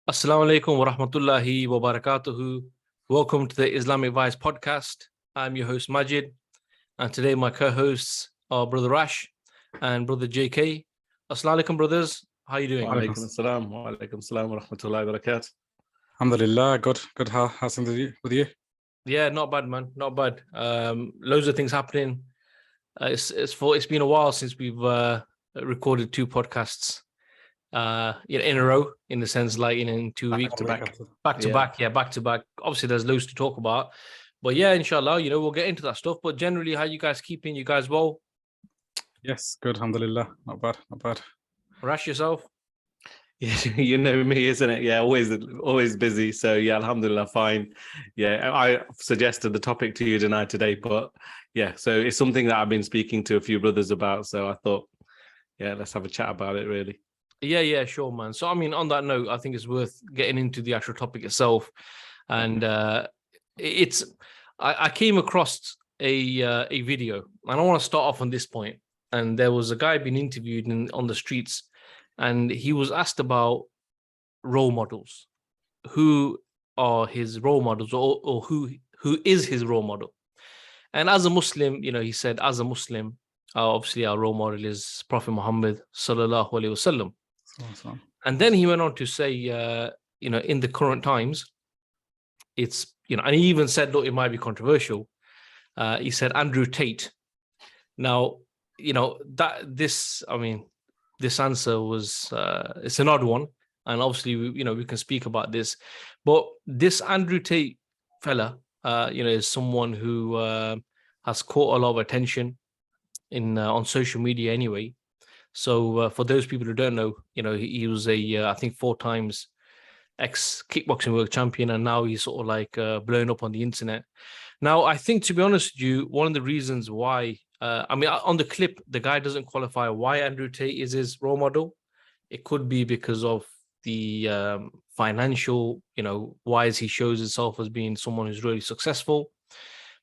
Assalamu alaikum wa rahmatullahi wa barakatuhu. Welcome to the Islamic Vice podcast. I'm your host Majid, and today my co-hosts are Brother Rash and Brother JK. Assalamu alaikum, brothers. How are you doing? Wa alaikum assalam wa rahmatullahi wa barakatuh. Alhamdulillah, good. How's things with you? Yeah, not bad, man. Not bad. Loads of things happening. It's been a while since we've recorded two podcasts in a row, in the sense like in 2 weeks back to back. Obviously there's loads to talk about, but yeah, inshallah, we'll get into that stuff. But generally, how you guys keeping? You guys well? Yes, good. Alhamdulillah, not bad. Rash, yourself? Yeah, you know me, isn't it? Yeah, always busy. So yeah, alhamdulillah, fine. Yeah, I suggested the topic to you tonight today, but yeah, so it's something that I've been speaking to a few brothers about. So I thought, yeah, let's have a chat about it, really. Yeah, sure, man. So I mean, on that note, I think it's worth getting into the actual topic itself. And I came across a video, and I want to start off on this point. And there was a guy being interviewed on the streets, and he was asked about role models. Who are his role models, or who is his role model? And as a Muslim, he said, as a Muslim, obviously our role model is Prophet Muhammad sallallahu alaihi wasallam. Awesome. And then he went on to say, in the current times, it's, and he even said, look, it might be controversial. He said Andrew Tate. Now, this answer was, it's an odd one. And obviously, we can speak about this. But this Andrew Tate fella, is someone who has caught a lot of attention on social media anyway. So for those people who don't know, he was I think 4 times ex-kickboxing world champion, and now he's sort of like blown up on the internet. Now, I think, to be honest with you, one of the reasons why, on the clip, the guy doesn't qualify why Andrew Tate is his role model. It could be because of the financial, wise he shows himself as being someone who's really successful.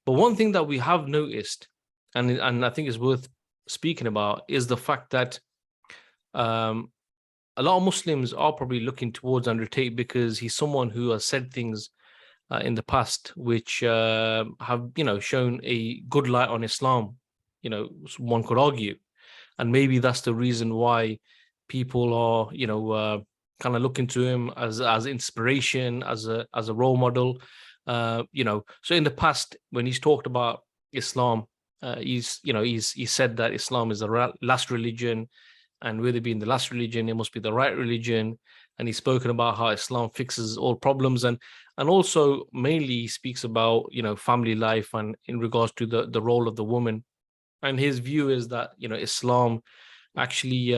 But one thing that we have noticed, and I think is worth speaking about, is the fact that a lot of Muslims are probably looking towards Andrew Tate because he's someone who has said things in the past which have, shown a good light on Islam, one could argue. And maybe that's the reason why people are, kind of looking to him as inspiration, as a role model. So in the past, when he's talked about Islam, he's said that Islam is the last religion, and with it being the last religion, it must be the right religion. And he's spoken about how Islam fixes all problems, and also mainly he speaks about family life and in regards to the role of the woman. And his view is that Islam actually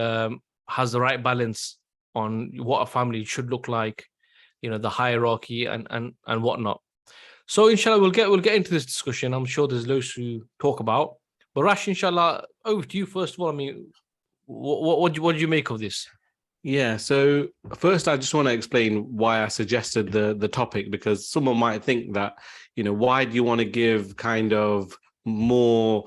has the right balance on what a family should look like, the hierarchy and whatnot. So inshallah, we'll get into this discussion. I'm sure there's loads to talk about. But Rash, inshallah, over to you first of all. I mean, what do you make of this? Yeah, so first I just want to explain why I suggested the topic, because someone might think that, why do you want to give kind of more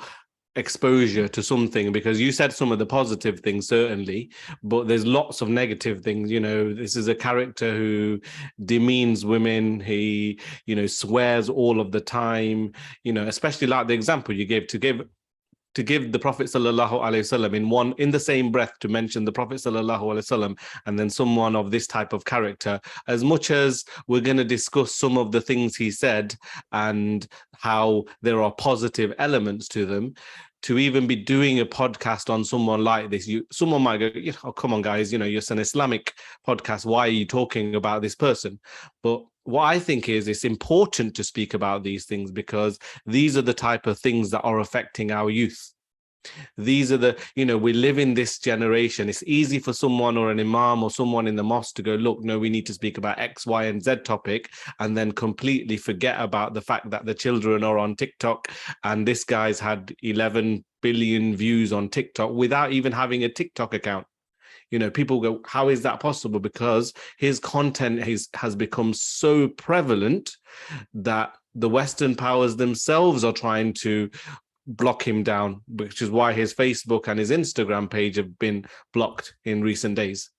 exposure to something? Because you said some of the positive things, certainly, but there's lots of negative things. This is a character who demeans women. He, swears all of the time, especially like the example you gave, to give the Prophet sallallahu alaihi wasallam in the same breath, to mention the Prophet sallallahu alaihi wasallam and then someone of this type of character. As much as we're going to discuss some of the things he said and how there are positive elements to them, to even be doing a podcast on someone like this, someone might go, oh, come on, guys, it's an Islamic podcast. Why are you talking about this person? But what I think is it's important to speak about these things because these are the type of things that are affecting our youth. These are we live in this generation. It's easy for someone or an imam or someone in the mosque to go, look, no, we need to speak about X, Y, and Z topic, and then completely forget about the fact that the children are on TikTok, and this guy's had 11 billion views on TikTok without even having a TikTok account. People go, how is that possible? Because his content has become so prevalent that the Western powers themselves are trying to block him down, which is why his Facebook and his Instagram page have been blocked in recent days.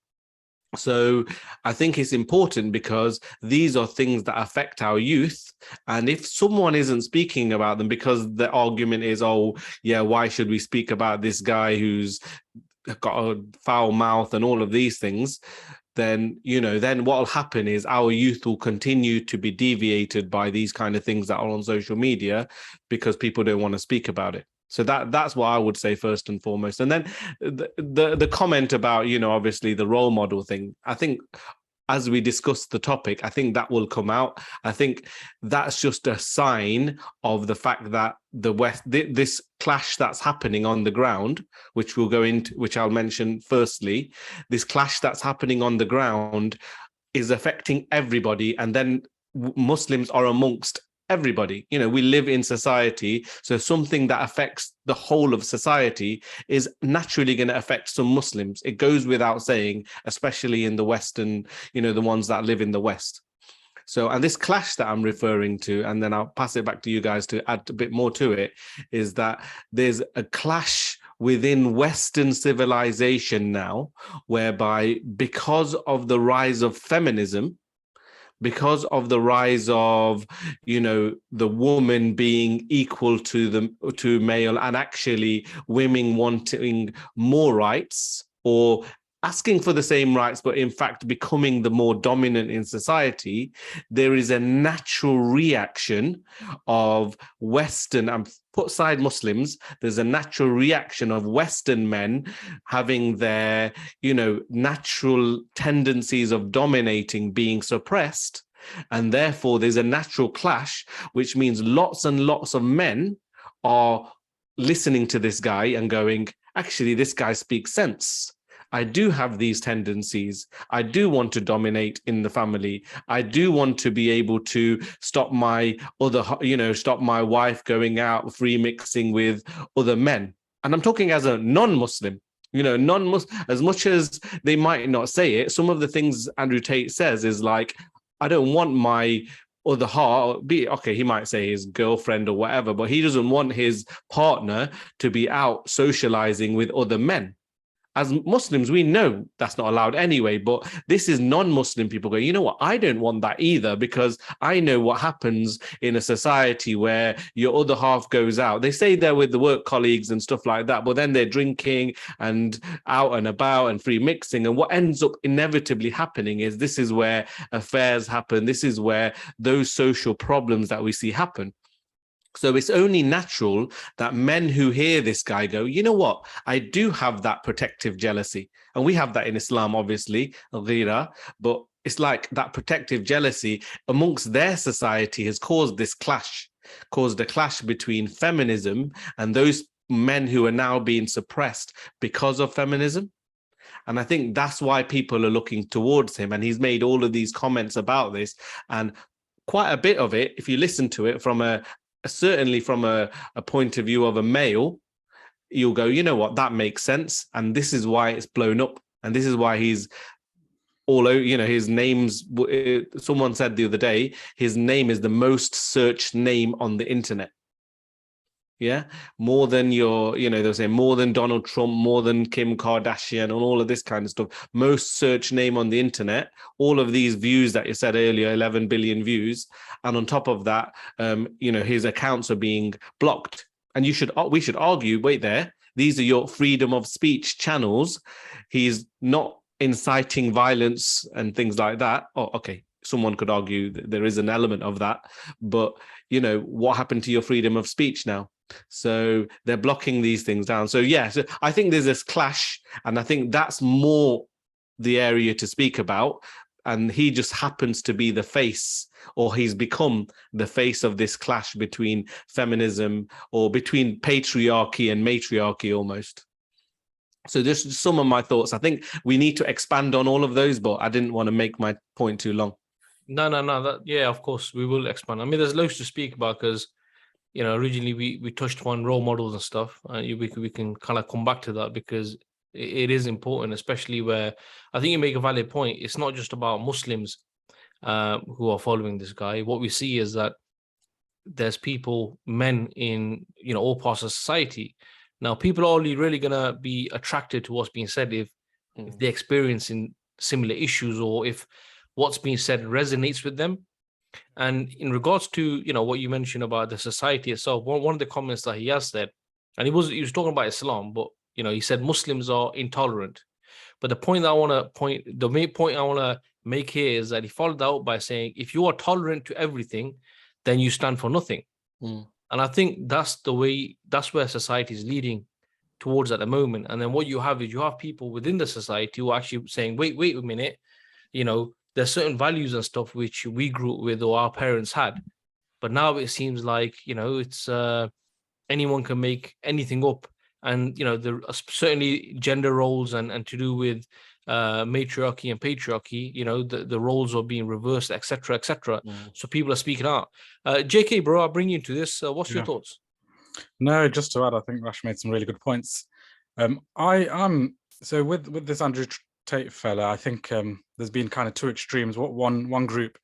So I think it's important because these are things that affect our youth. And if someone isn't speaking about them because the argument is, oh, yeah, why should we speak about this guy who's got a foul mouth and all of these things, then, then what will happen is our youth will continue to be deviated by these kind of things that are on social media because people don't want to speak about it. So that's what I would say first and foremost. And then the comment about, obviously the role model thing, I think as we discuss the topic, I think that will come out. I think that's just a sign of the fact that the West, this clash that's happening on the ground, which we'll go into, which I'll mention firstly, this clash that's happening on the ground is affecting everybody. And then Muslims are amongst everybody. We live in society, so something that affects the whole of society is naturally going to affect some Muslims. It goes without saying, especially in the Western, the ones that live in the West. So, and this clash that I'm referring to, and then I'll pass it back to you guys to add a bit more to it, is that there's a clash within Western civilization now, whereby because of the rise of feminism, because of the rise of, the woman being equal to male, and actually women wanting more rights or asking for the same rights, but in fact becoming the more dominant in society, there is a natural reaction of Western, and put aside Muslims, there's a natural reaction of Western men having their, natural tendencies of dominating being suppressed. And therefore there's a natural clash, which means lots and lots of men are listening to this guy and going, actually, this guy speaks sense. I do have these tendencies. I do want to dominate in the family. I do want to be able to stop my wife going out free mixing with other men. And I'm talking as a non-Muslim, non-Muslim, as much as they might not say it. Some of the things Andrew Tate says is like, I don't want my other half, he might say his girlfriend or whatever, but he doesn't want his partner to be out socializing with other men. As Muslims, we know that's not allowed anyway, but this is non-Muslim people going, you know what, I don't want that either, because I know what happens in a society where your other half goes out. They say they're with the work colleagues and stuff like that, but then they're drinking and out and about and free mixing. And what ends up inevitably happening is this is where affairs happen. This is where those social problems that we see happen. So it's only natural that men who hear this guy go, you know what, I do have that protective jealousy. And we have that in Islam, obviously, ghira, but it's like that protective jealousy amongst their society has caused a clash between feminism and those men who are now being suppressed because of feminism. And I think that's why people are looking towards him. And he's made all of these comments about this. And quite a bit of it, if you listen to it certainly from a point of view of a male, you'll go, you know what, that makes sense. And this is why it's blown up. And this is why he's all over, his name's, someone said the other day, his name is the most searched name on the internet. Yeah, more than they'll say more than Donald Trump, more than Kim Kardashian, and all of this kind of stuff. Most searched name on the internet. All of these views that you said earlier, 11 billion views, and on top of that, his accounts are being blocked. And we should argue, wait there, these are your freedom of speech channels. He's not inciting violence and things like that. Oh, okay. Someone could argue that there is an element of that, but what happened to your freedom of speech now? So they're blocking these things down. So so I think there's this clash, and I think that's more the area to speak about. And he just happens to be the face, or he's become the face of this clash between feminism, or between patriarchy and matriarchy almost. So just some of my thoughts. I think we need to expand on all of those, but I didn't want to make my point too long. No. Of course, we will expand. I mean, there's loads to speak about because, originally we touched upon role models and stuff. We can kind of come back to that because it is important, especially where I think you make a valid point. It's not just about Muslims who are following this guy. What we see is that there's men in, all parts of society. Now, people are only really going to be attracted to what's being said if they're experiencing similar issues, or if what's being said resonates with them. And in regards to, what you mentioned about the society itself, one of the comments that he has said, and he was talking about Islam, but he said Muslims are intolerant. But the main point I want to make here is that he followed out by saying, if you are tolerant to everything, then you stand for nothing. Mm. And I think that's where society is leading towards at the moment. And then what you have is you have people within the society who are actually saying, wait a minute, there's certain values and stuff which we grew up with or our parents had. But now it seems like, it's anyone can make anything up. And, there are certainly gender roles and to do with matriarchy and patriarchy, the roles are being reversed, etc., etc. So people are speaking out. JK, bro, I'll bring you into this. What's your thoughts? No, just to add, I think Rash made some really good points. So with this Andrew Tate fella, I think there's been kind of two extremes. One group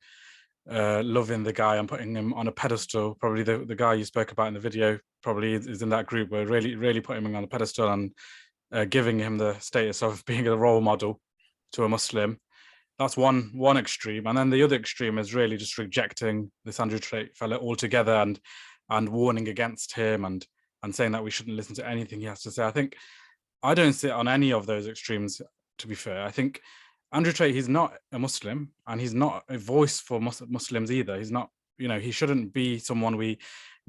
loving the guy and putting him on a pedestal. Probably the guy you spoke about in the video probably is in that group where really putting him on a pedestal and giving him the status of being a role model to a Muslim. That's one extreme, and then the other extreme is really just rejecting this Andrew Tate fella altogether and warning against him and saying that we shouldn't listen to anything he has to say. I think I don't sit on any of those extremes, to be fair. I think Andrew Tate, he's not a Muslim, and he's not a voice for Muslims either. He's not, he shouldn't be someone we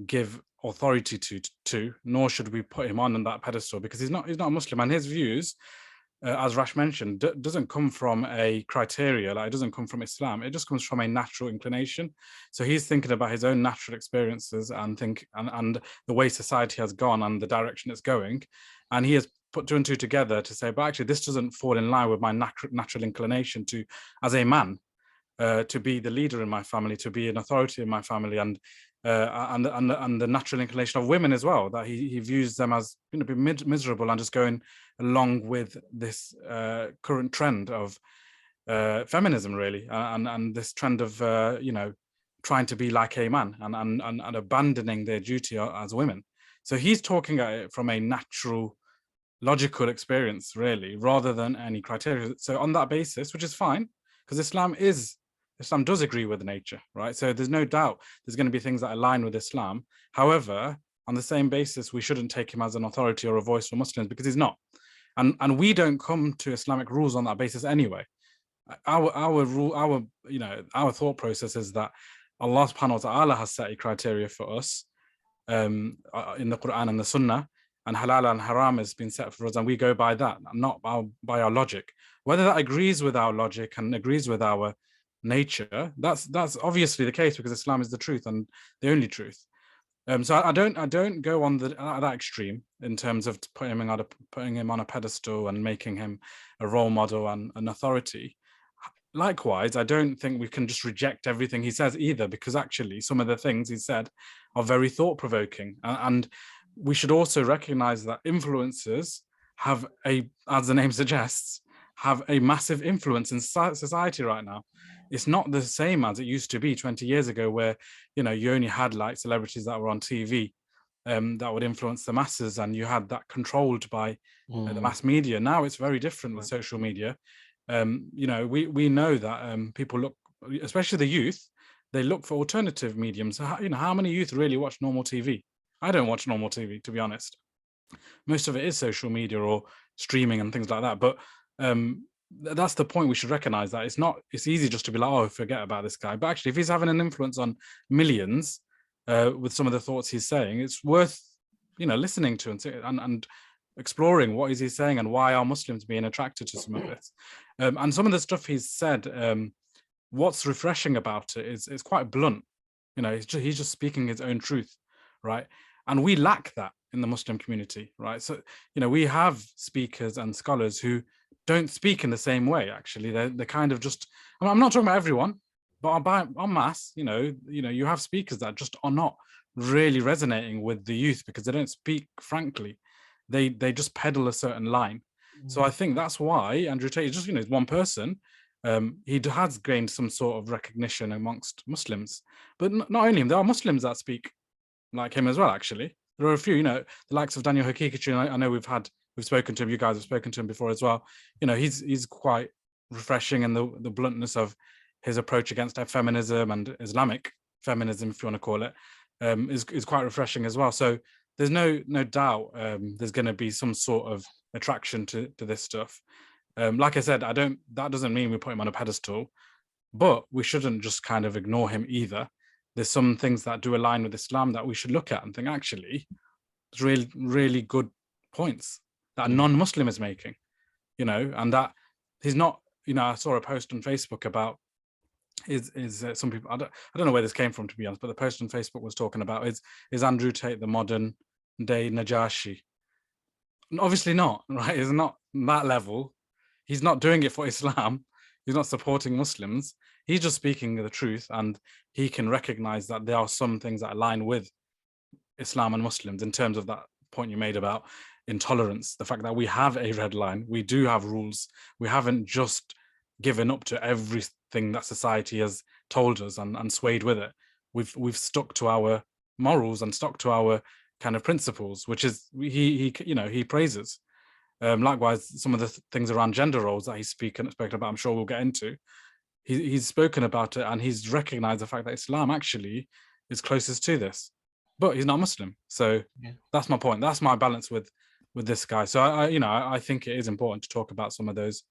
give authority to, nor should we put him on that pedestal, because he's not a Muslim, and his views, as Rash mentioned, doesn't come from a criteria. Like, it doesn't come from Islam. It just comes from a natural inclination. So he's thinking about his own natural experiences and the way society has gone and the direction it's going, and he has put two and two together to say, but actually this doesn't fall in line with my natural inclination to, as a man, to be the leader in my family, to be an authority in my family, and the natural inclination of women as well, that he views them as being miserable and just going along with this current trend of feminism, really, and this trend of trying to be like a man and abandoning their duty as women. So he's talking at it from a natural, logical experience, really, rather than any criteria. So on that basis, which is fine, because Islam does agree with nature, right? So there's no doubt there's going to be things that align with Islam. However, on the same basis, we shouldn't take him as an authority or a voice for Muslims, because he's not. And we don't come to Islamic rules on that basis anyway. Our thought process is that Allah subhanahu wa ta'ala has set a criteria for us in the Quran and the Sunnah, and halal and haram has been set for us, and we go by that, not by our logic. Whether that agrees with our logic and agrees with our nature, that's obviously the case, because Islam is the truth and the only truth. So I don't go on that extreme in terms of putting him on a pedestal and making him a role model and an authority. Likewise, I don't think we can just reject everything he says either, because actually some of the things he said are very thought-provoking, and we should also recognize that influencers have as the name suggests, have a massive influence in society right now. It's not the same as it used to be 20 years ago, where you only had like celebrities that were on TV that would influence the masses, and you had that controlled by the mass media. Now it's very different with social media. We know that people look, especially the youth, they look for alternative mediums. How many youth really watch normal TV? I don't watch normal TV, to be honest. Most of it is social media or streaming and things like that. But that's the point. We should recognize that it's easy just to be like, oh, forget about this guy. But actually, if he's having an influence on millions with some of the thoughts he's saying, it's worth listening to and exploring what is he saying and why are Muslims being attracted to some of this. And some of the stuff he's said, what's refreshing about it is it's quite blunt. He's just speaking his own truth, right? And we lack that in the Muslim community, right? So we have speakers and scholars who don't speak in the same way. Actually, they're kind of just, I'm not talking about everyone, but en masse, you have speakers that just are not really resonating with the youth because they don't speak frankly. They just peddle a certain line. So I think that's why Andrew Tate is just, one person. He has gained some sort of recognition amongst Muslims, but not only him, there are Muslims that speak like him as well. Actually, there are a few, the likes of Daniel Hakikachi. I know we've spoken to him. You guys have spoken to him before as well. He's quite refreshing, and the bluntness of his approach against feminism and Islamic feminism, if you want to call it, is quite refreshing as well. So there's no doubt there's going to be some sort of attraction to this stuff. Like I said, that doesn't mean we put him on a pedestal, but we shouldn't just kind of ignore him either. There's some things that do align with Islam that we should look at and think, actually, it's really, really good points that a non-Muslim is making, and that he's not, I saw a post on Facebook about some people, I don't know where this came from, to be honest, but the post on Facebook was talking about is Andrew Tate the modern day Najashi? Obviously not, right? It's not that level. He's not doing it for Islam. He's not supporting Muslims. He's just speaking the truth, and he can recognize that there are some things that align with Islam and Muslims in terms of that point you made about intolerance, the fact that we have a red line, we do have rules, we haven't just given up to everything that society has told us and swayed with it. We've stuck to our morals and stuck to our kind of principles, which is he praises. Likewise, some of the things around gender roles that he's spoken about, I'm sure we'll get into. He's spoken about it, and he's recognized the fact that Islam actually is closest to this, but he's not Muslim. So that's my point. That's my balance with this guy. So I think it is important to talk about some of those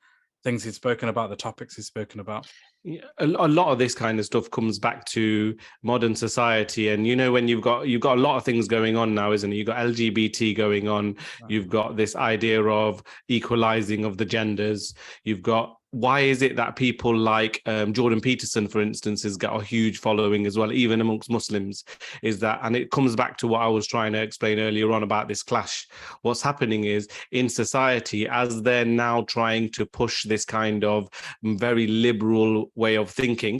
things he's spoken about, the topics he's spoken about. Yeah, a lot of this kind of stuff comes back to modern society, and when you've got a lot of things going on now, isn't it? You've got LGBT going on, you've got this idea of equalizing of the genders, you've got, why is it that people like Jordan Peterson, for instance, has got a huge following as well, even amongst Muslims? Is that, and it comes back to what I was trying to explain earlier on about this clash. What's happening is, in society, as they're now trying to push this kind of very liberal way of thinking,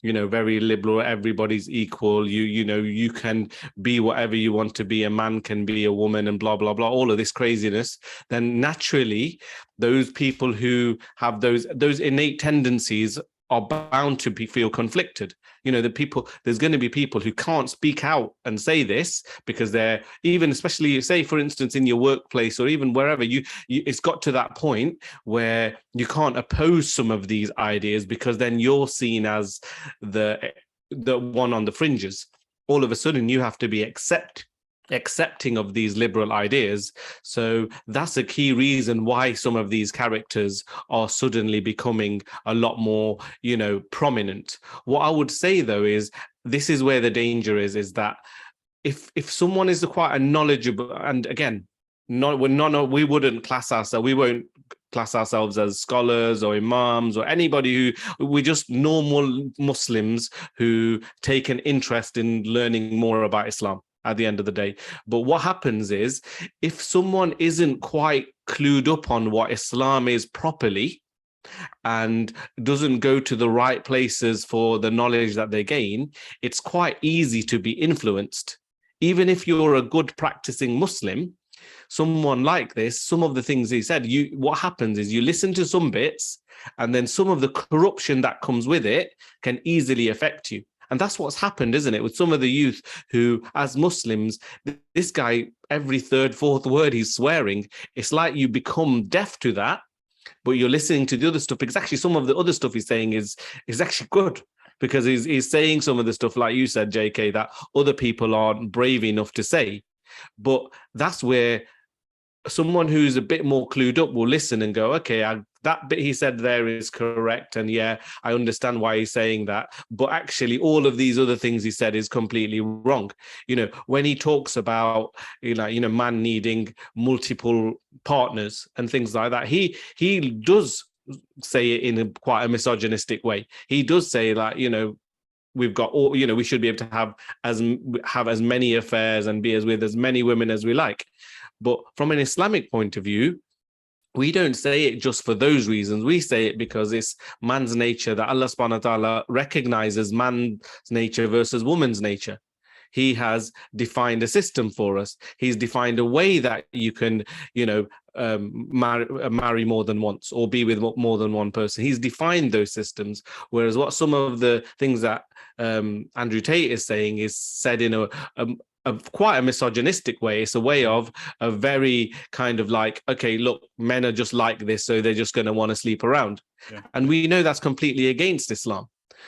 very liberal, everybody's equal, you can be whatever you want to be, a man can be a woman, and blah blah blah, all of this craziness, then naturally those people who have those innate tendencies are bound to feel conflicted. There's going to be people who can't speak out and say this because they're, even especially, say for instance in your workplace or even wherever, it's got to that point where you can't oppose some of these ideas because then you're seen as the one on the fringes. All of a sudden you have to be accepting of these liberal ideas. So that's a key reason why some of these characters are suddenly becoming a lot more, prominent. What I would say though is, this is where the danger is that if someone is quite a knowledgeable, and again, we wouldn't class ourselves, we won't class ourselves as scholars or imams or anybody we're just normal Muslims who take an interest in learning more about Islam at the end of the day. But what happens is, if someone isn't quite clued up on what Islam is properly and doesn't go to the right places for the knowledge that they gain, it's quite easy to be influenced. Even if you're a good practicing Muslim, someone like this, some of the things he said, what happens is you listen to some bits, and then some of the corruption that comes with it can easily affect you. And that's what's happened, isn't it, with some of the youth who, as Muslims, this guy, every third, fourth word he's swearing, it's like you become deaf to that, but you're listening to the other stuff, because actually some of the other stuff he's saying is actually good, because he's saying some of the stuff, like you said, JK, that other people aren't brave enough to say. But that's where someone who's a bit more clued up will listen and go, okay, that bit he said there is correct, and yeah, I understand why he's saying that, but actually all of these other things he said is completely wrong. When he talks about man needing multiple partners and things like that, he does say it in quite a misogynistic way. He does say that we've got all, we should be able to have as many affairs and be with as many women as we like. But from an Islamic point of view, we don't say it just for those reasons. We say it because it's man's nature, that Allah subhanahu wa ta'ala recognizes man's nature versus woman's nature. He has defined a system for us. He's defined a way that you can, marry more than once or be with more than one person. He's defined those systems. Whereas what some of the things that Andrew Tate is saying is said in quite a misogynistic way. It's a way of a very kind of like, okay, look, men are just like this, so they're just going to want to sleep around. Yeah. And we know that's completely against Islam.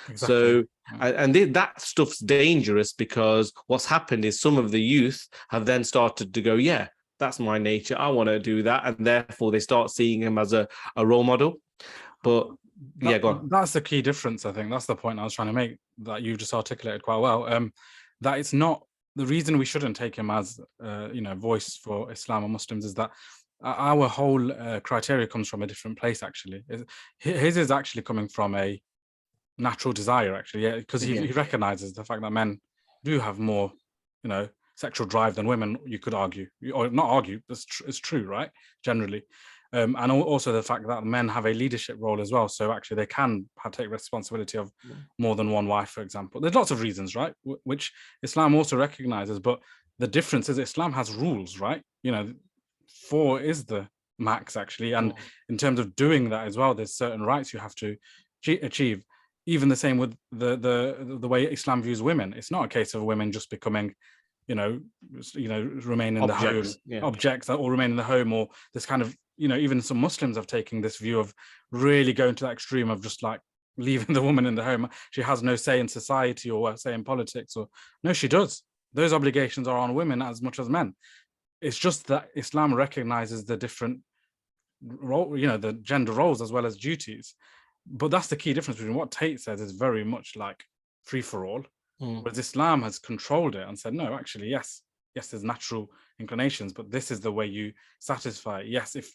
Exactly. So, and that stuff's dangerous, because what's happened is some of the youth have then started to go, yeah, that's my nature, I want to do that. And therefore they start seeing him as a role model. But yeah, go on. That's the key difference, I think. That's the point I was trying to make, that you just articulated quite well. That it's not the reason we shouldn't take him as voice for Islam or Muslims, is that our whole criteria comes from a different place. Actually, his is actually coming from a natural desire, actually, because he recognizes the fact that men do have more, sexual drive than women. You could argue, or not argue, it's true, right? Generally. And also the fact that men have a leadership role as well. So actually they can take responsibility of more than one wife, for example. There's lots of reasons, right? Which Islam also recognizes. But the difference is Islam has rules, right? 4 is the max, actually. And in terms of doing that as well, there's certain rights you have to achieve. Even the same with the way Islam views women. It's not a case of women just becoming, remain in the home, objects, or remain in the home, or this kind of, even some Muslims have taken this view of really going to that extreme of just like leaving the woman in the home. She has no say in society or say in politics, or no, she does. Those obligations are on women as much as men. It's just that Islam recognizes the different role, the gender roles as well as duties. But that's the key difference between what Tate says is very much like free for all, whereas Islam has controlled it and said, no, actually, yes, there's natural inclinations, but this is the way you satisfy it. Yes, if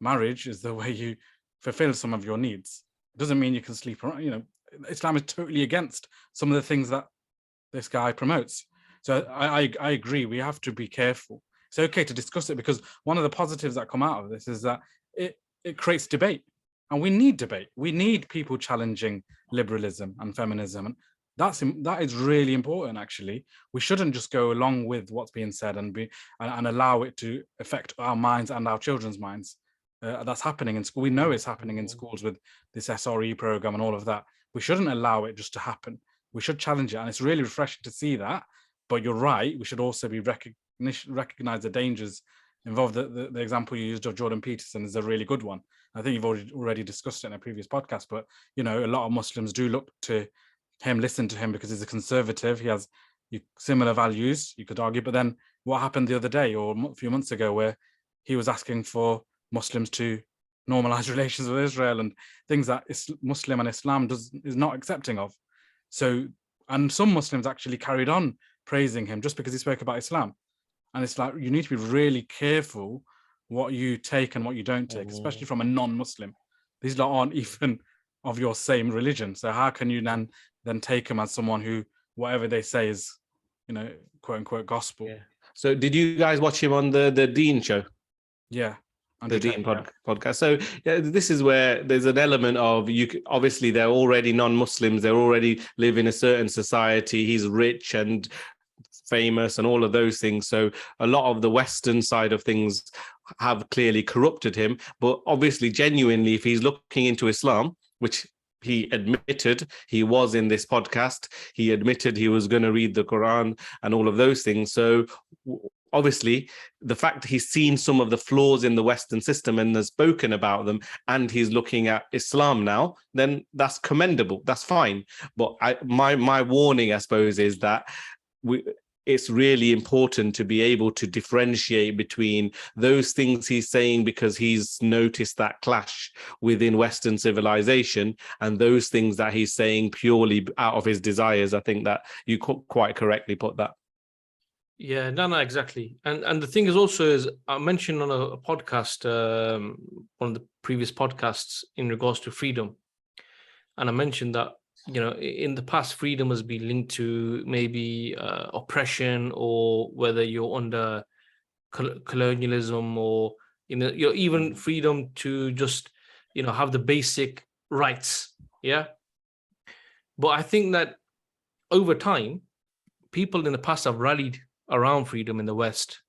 marriage is the way you fulfill some of your needs, it doesn't mean you can sleep around. Islam is totally against some of the things that this guy promotes. So I agree, we have to be careful. It's okay to discuss it, because one of the positives that come out of this is that it creates debate. And we need debate. We need people challenging liberalism and feminism. And that is really important, actually. We shouldn't just go along with what's being said and allow it to affect our minds and our children's minds. That's happening in school. We know it's happening in schools with this SRE program and all of that. We shouldn't allow it just to happen. We should challenge it. And it's really refreshing to see that. But you're right, we should also be recognize the dangers involved. The example you used of Jordan Peterson is a really good one. I think you've already discussed it in a previous podcast, but a lot of Muslims do look to him, listen to him, because he's a conservative. He has similar values, you could argue. But then what happened the other day or a few months ago, where he was asking for Muslims to normalize relations with Israel and things that Muslim and Islam is not accepting of. So, and some Muslims actually carried on praising him just because he spoke about Islam. And it's like, you need to be really careful what you take and what you don't take, especially from a non-Muslim. These lot aren't even of your same religion. So how can you then take them as someone who, whatever they say is, quote unquote gospel? Yeah. So did you guys watch him on the Dean show? Yeah. The Dean podcast. So this is where there's an element of, obviously they're already non-Muslims. They already live in a certain society. He's rich and famous and all of those things. So a lot of the Western side of things have clearly corrupted him. But obviously, genuinely, if he's looking into Islam, which he admitted he was in this podcast, he admitted he was going to read the Quran and all of those things. So obviously, the fact that he's seen some of the flaws in the Western system and has spoken about them, and he's looking at Islam now, then that's commendable. That's fine. But my warning, I suppose, is that it's really important to be able to differentiate between those things he's saying because he's noticed that clash within Western civilization and those things that he's saying purely out of his desires. I think that you quite correctly put that. Yeah, no, exactly. And the thing is also, is I mentioned on a podcast, one of the previous podcasts, in regards to freedom. And I mentioned that, in the past, freedom has been linked to maybe oppression, or whether you're under colonialism, or you're even freedom to just have the basic rights. Yeah. But I think that over time, people in the past have rallied around freedom in the West,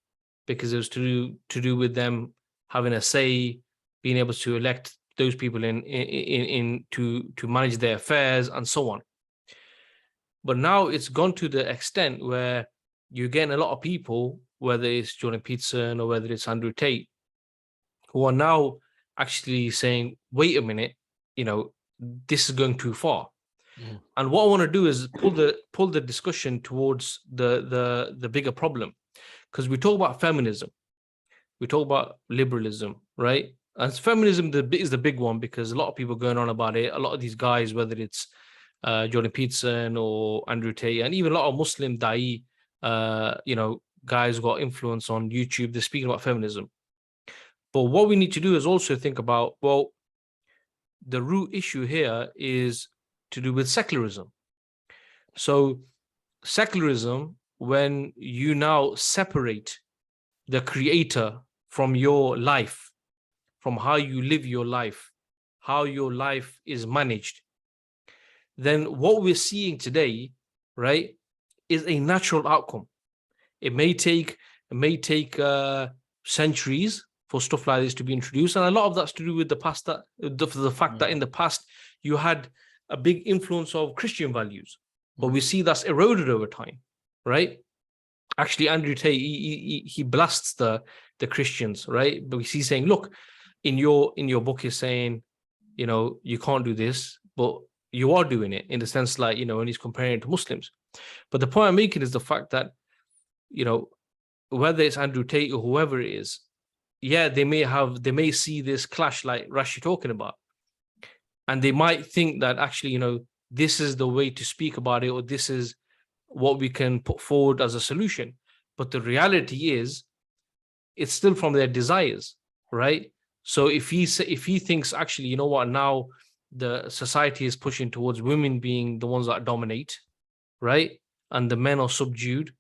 because it was to do with them having a say, being able to elect those people in to manage their affairs and so on. But now it's gone to the extent where you're getting a lot of people, whether it's Jordan Peterson or whether it's Andrew Tate, who are now actually saying, wait a minute, this is going too far. Mm. And what I want to do is pull the discussion towards the bigger problem. Because we talk about feminism, we talk about liberalism, right? And feminism is the big one, because a lot of people are going on about it. A lot of these guys, whether it's Jordan Peterson or Andrew Tate, and even a lot of Muslim da'i, guys who got influence on YouTube, they're speaking about feminism. But what we need to do is also think about, well, the root issue here is to do with secularism. So secularism, when you now separate the creator from your life, from how you live your life, how your life is managed, then what we're seeing today, right, is a natural outcome. It may take centuries for stuff like this to be introduced, and a lot of that's to do with the fact that in the past you had a big influence of Christian values, but we see that's eroded over time, right? Actually, Andrew Tate, he blasts the Christians, right? But we see saying, look, in your book is saying, you can't do this, but you are doing it, in the sense like, when he's comparing it to Muslims. But the point I'm making is the fact that, whether it's Andrew Tate or whoever it is, yeah, they may see this clash like Rash you're talking about, and they might think that actually, this is the way to speak about it, or this is what we can put forward as a solution. But the reality is, it's still from their desires, right? So if he thinks actually, now the society is pushing towards women being the ones that dominate, right, and the men are subdued,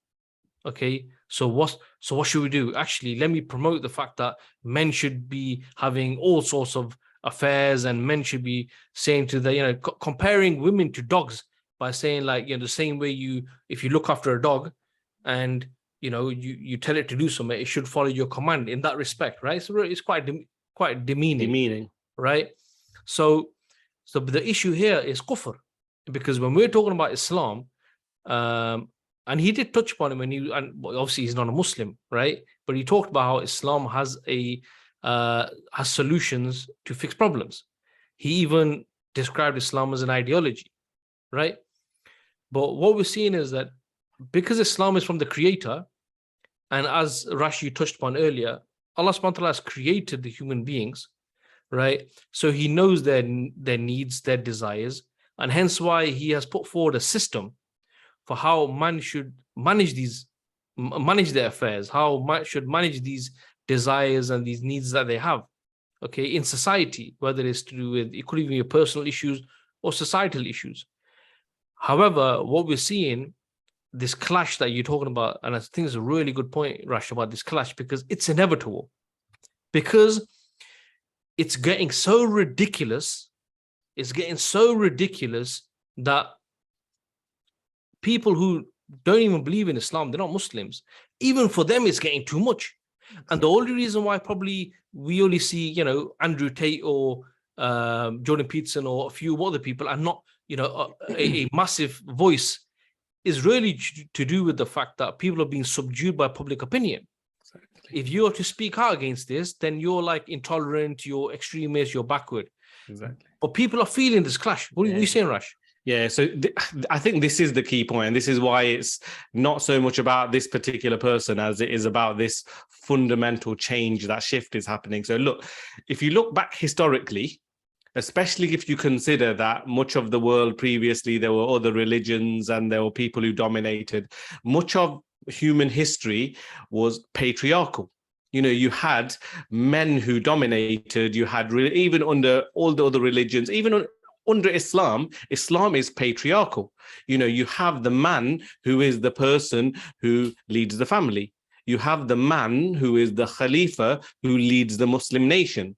okay, so what should we do? Actually, let me promote the fact that men should be having all sorts of affairs, and men should be saying to the, comparing women to dogs, by saying like, the same way if you look after a dog and you tell it to do something, it should follow your command in that respect, right? So it's quite demeaning, right? So the issue here is kufr, because when we're talking about Islam, and he did touch upon it and obviously he's not a Muslim, right? But he talked about how Islam has solutions to fix problems. He even described Islam as an ideology, right? But what we're seeing is that because Islam is from the creator, and as Rashi touched upon earlier, Allah subhanahu wa ta'ala has created the human beings, right? So he knows their needs, their desires, and hence why he has put forward a system for how man should manage their affairs, how man should manage these desires and these needs that they have, okay, in society, whether it's to do with, it could even be personal issues or societal issues. However, what we're seeing, this clash that you're talking about, and I think it's a really good point, Rash, about this clash, because it's inevitable, because it's getting so ridiculous. It's getting so ridiculous that people who don't even believe in Islam, they're not Muslims, even for them, it's getting too much. And the only reason why probably we only see, Andrew Tate or Jordan Peterson or a few other people, and not, a massive voice, is really to do with the fact that people are being subdued by public opinion. Exactly. If you are to speak out against this, then you're like intolerant, you're extremist, you're backward. Exactly. But people are feeling this clash. What are you saying, Rash? Yeah, so I think this is the key point, and this is why it's not so much about this particular person as it is about this fundamental change, that shift is happening. So look, if you look back historically, especially if you consider that much of the world previously, there were other religions and there were people who dominated, much of human history was patriarchal. You had men who dominated, you had even under all the other religions, even under Islam is patriarchal. You have the man who is the person who leads the family. You have the man who is the Khalifa who leads the Muslim nation.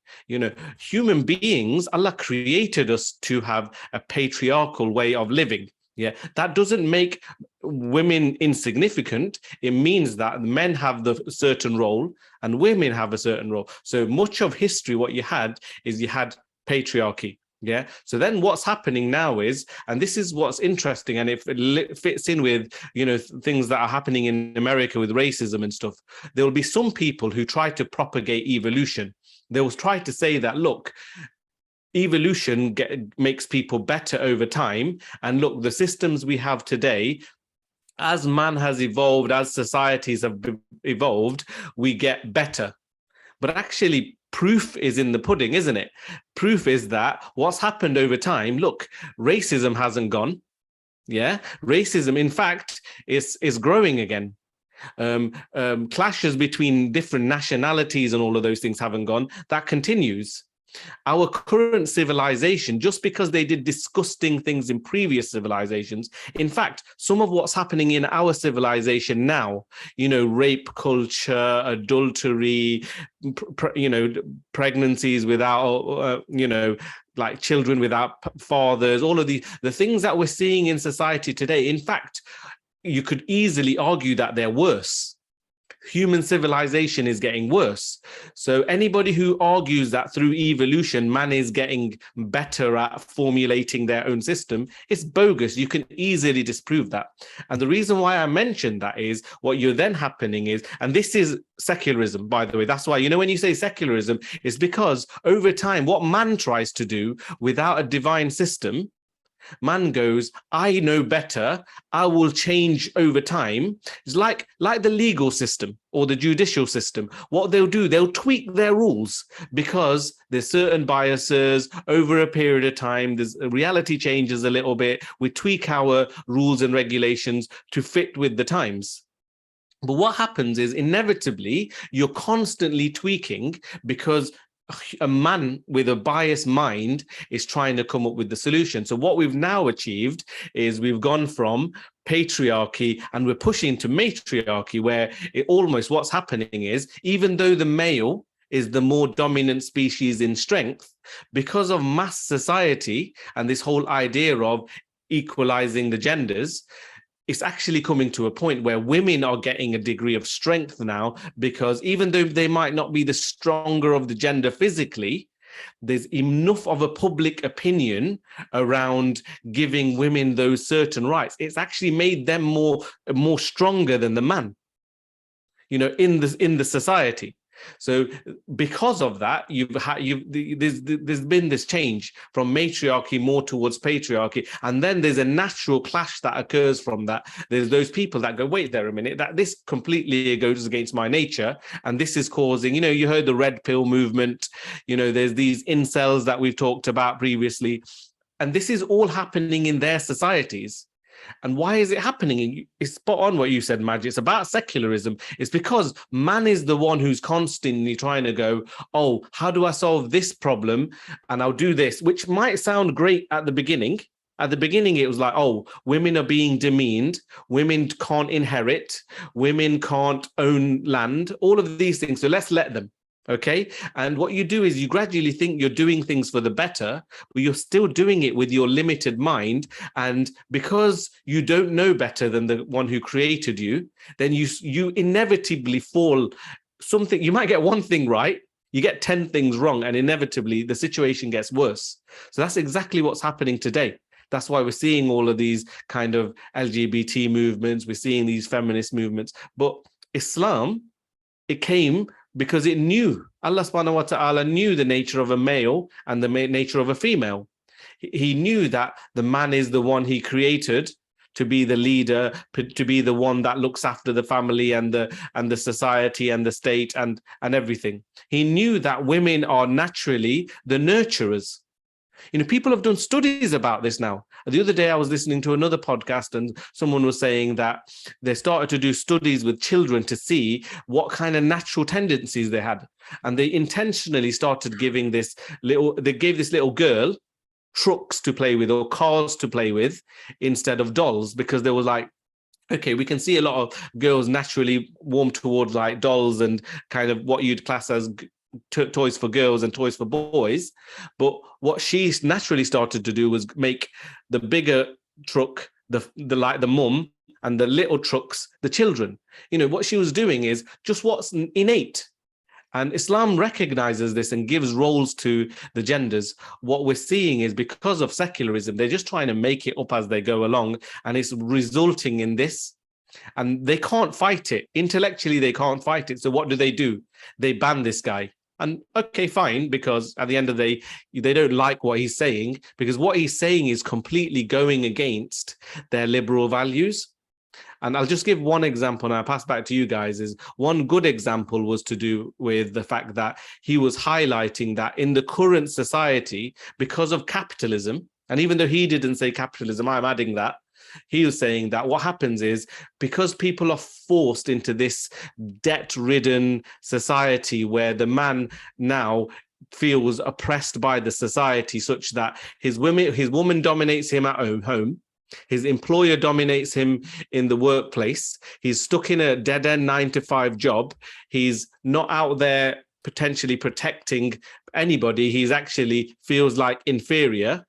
Human beings, Allah created us to have a patriarchal way of living. Yeah, that doesn't make women insignificant. It means that men have the certain role and women have a certain role. So much of history, what you had patriarchy. Yeah. So then what's happening now is, and this is what's interesting, and it fits in with, things that are happening in America with racism and stuff. There will be some people who try to propagate evolution. They will try to say that, look, evolution makes people better over time. And look, the systems we have today, as man has evolved, as societies have evolved, we get better. But actually, proof is in the pudding, isn't it? Proof is that what's happened over time, look, racism hasn't gone. Yeah, racism, in fact, is growing again. Clashes between different nationalities and all of those things haven't gone. That continues. Our current civilization, just because they did disgusting things in previous civilizations, in fact, some of what's happening in our civilization now, rape culture, adultery, pregnancies without, like children without fathers, all of the things that we're seeing in society today, in fact, you could easily argue that they're worse. Human civilization is getting worse. So anybody who argues that through evolution, man is getting better at formulating their own system, it's bogus. You can easily disprove that. And the reason why I mentioned that is what you're then happening is, and this is secularism, by the way. That's why, when you say secularism, it's because over time, what man tries to do without a divine system, man goes, I know better, I will change over time. It's like the legal system or the judicial system. What they'll do, they'll tweak their rules because there's certain biases over a period of time. There's reality changes a little bit. We tweak our rules and regulations to fit with the times. But what happens is inevitably you're constantly tweaking because a man with a biased mind is trying to come up with the solution. So what we've now achieved is we've gone from patriarchy and we're pushing to matriarchy, where what's happening is, even though the male is the more dominant species in strength, because of mass society and this whole idea of equalizing the genders, it's actually coming to a point where women are getting a degree of strength now, because even though they might not be the stronger of the gender physically, there's enough of a public opinion around giving women those certain rights. It's actually made them more stronger than the man, in the society. So because of that, there's been this change from matriarchy more towards patriarchy, and then there's a natural clash that occurs from that. There's those people that go, wait there a minute, that this completely goes against my nature, and this is causing, you heard the red pill movement, there's these incels that we've talked about previously, and this is all happening in their societies. And why is it happening? It's spot on what you said, Majid. It's about secularism. It's because man is the one who's constantly trying to go, oh, how do I solve this problem? And I'll do this, which might sound great at the beginning. At the beginning, it was like, oh, women are being demeaned. Women can't inherit. Women can't own land. All of these things. So let's let them. Okay. And what you do is you gradually think you're doing things for the better, but you're still doing it with your limited mind. And because you don't know better than the one who created you, then you inevitably fall something. You might get one thing right, you get 10 things wrong, and inevitably the situation gets worse. So that's exactly what's happening today. That's why we're seeing all of these kind of LGBT movements. We're seeing these feminist movements. But Islam, it came because it knew, Allah subhanahu wa ta'ala knew the nature of a male and the nature of a female. He knew that the man is the one he created to be the leader, to be the one that looks after the family and the society and the state and everything. He knew that women are naturally the nurturers. People have done studies about this now. The other day I was listening to another podcast and someone was saying that they started to do studies with children to see what kind of natural tendencies they had. And they intentionally started giving this little girl trucks to play with or cars to play with instead of dolls, because they were like, okay, we can see a lot of girls naturally warm towards like dolls and kind of what you'd class as toys for girls and toys for boys. But what she naturally started to do was make the bigger truck the mum, and the little trucks the children. What she was doing is just what's innate. And Islam recognizes this and gives roles to the genders. What we're seeing is because of secularism, they're just trying to make it up as they go along, and it's resulting in this. And they can't fight it. Intellectually, they can't fight it. So what do? They ban this guy. And okay, fine, because at the end of the day, they don't like what he's saying, because what he's saying is completely going against their liberal values. And I'll just give one example, and I'll pass back to you guys. Is one good example was to do with the fact that he was highlighting that in the current society, because of capitalism, and even though he didn't say capitalism, I'm adding that, he was saying that what happens is, because people are forced into this debt-ridden society where the man now feels oppressed by the society, such that his woman dominates him at home, his employer dominates him in the workplace, he's stuck in a dead-end 9-to-5 job, he's not out there potentially protecting anybody, he's actually feels like inferior.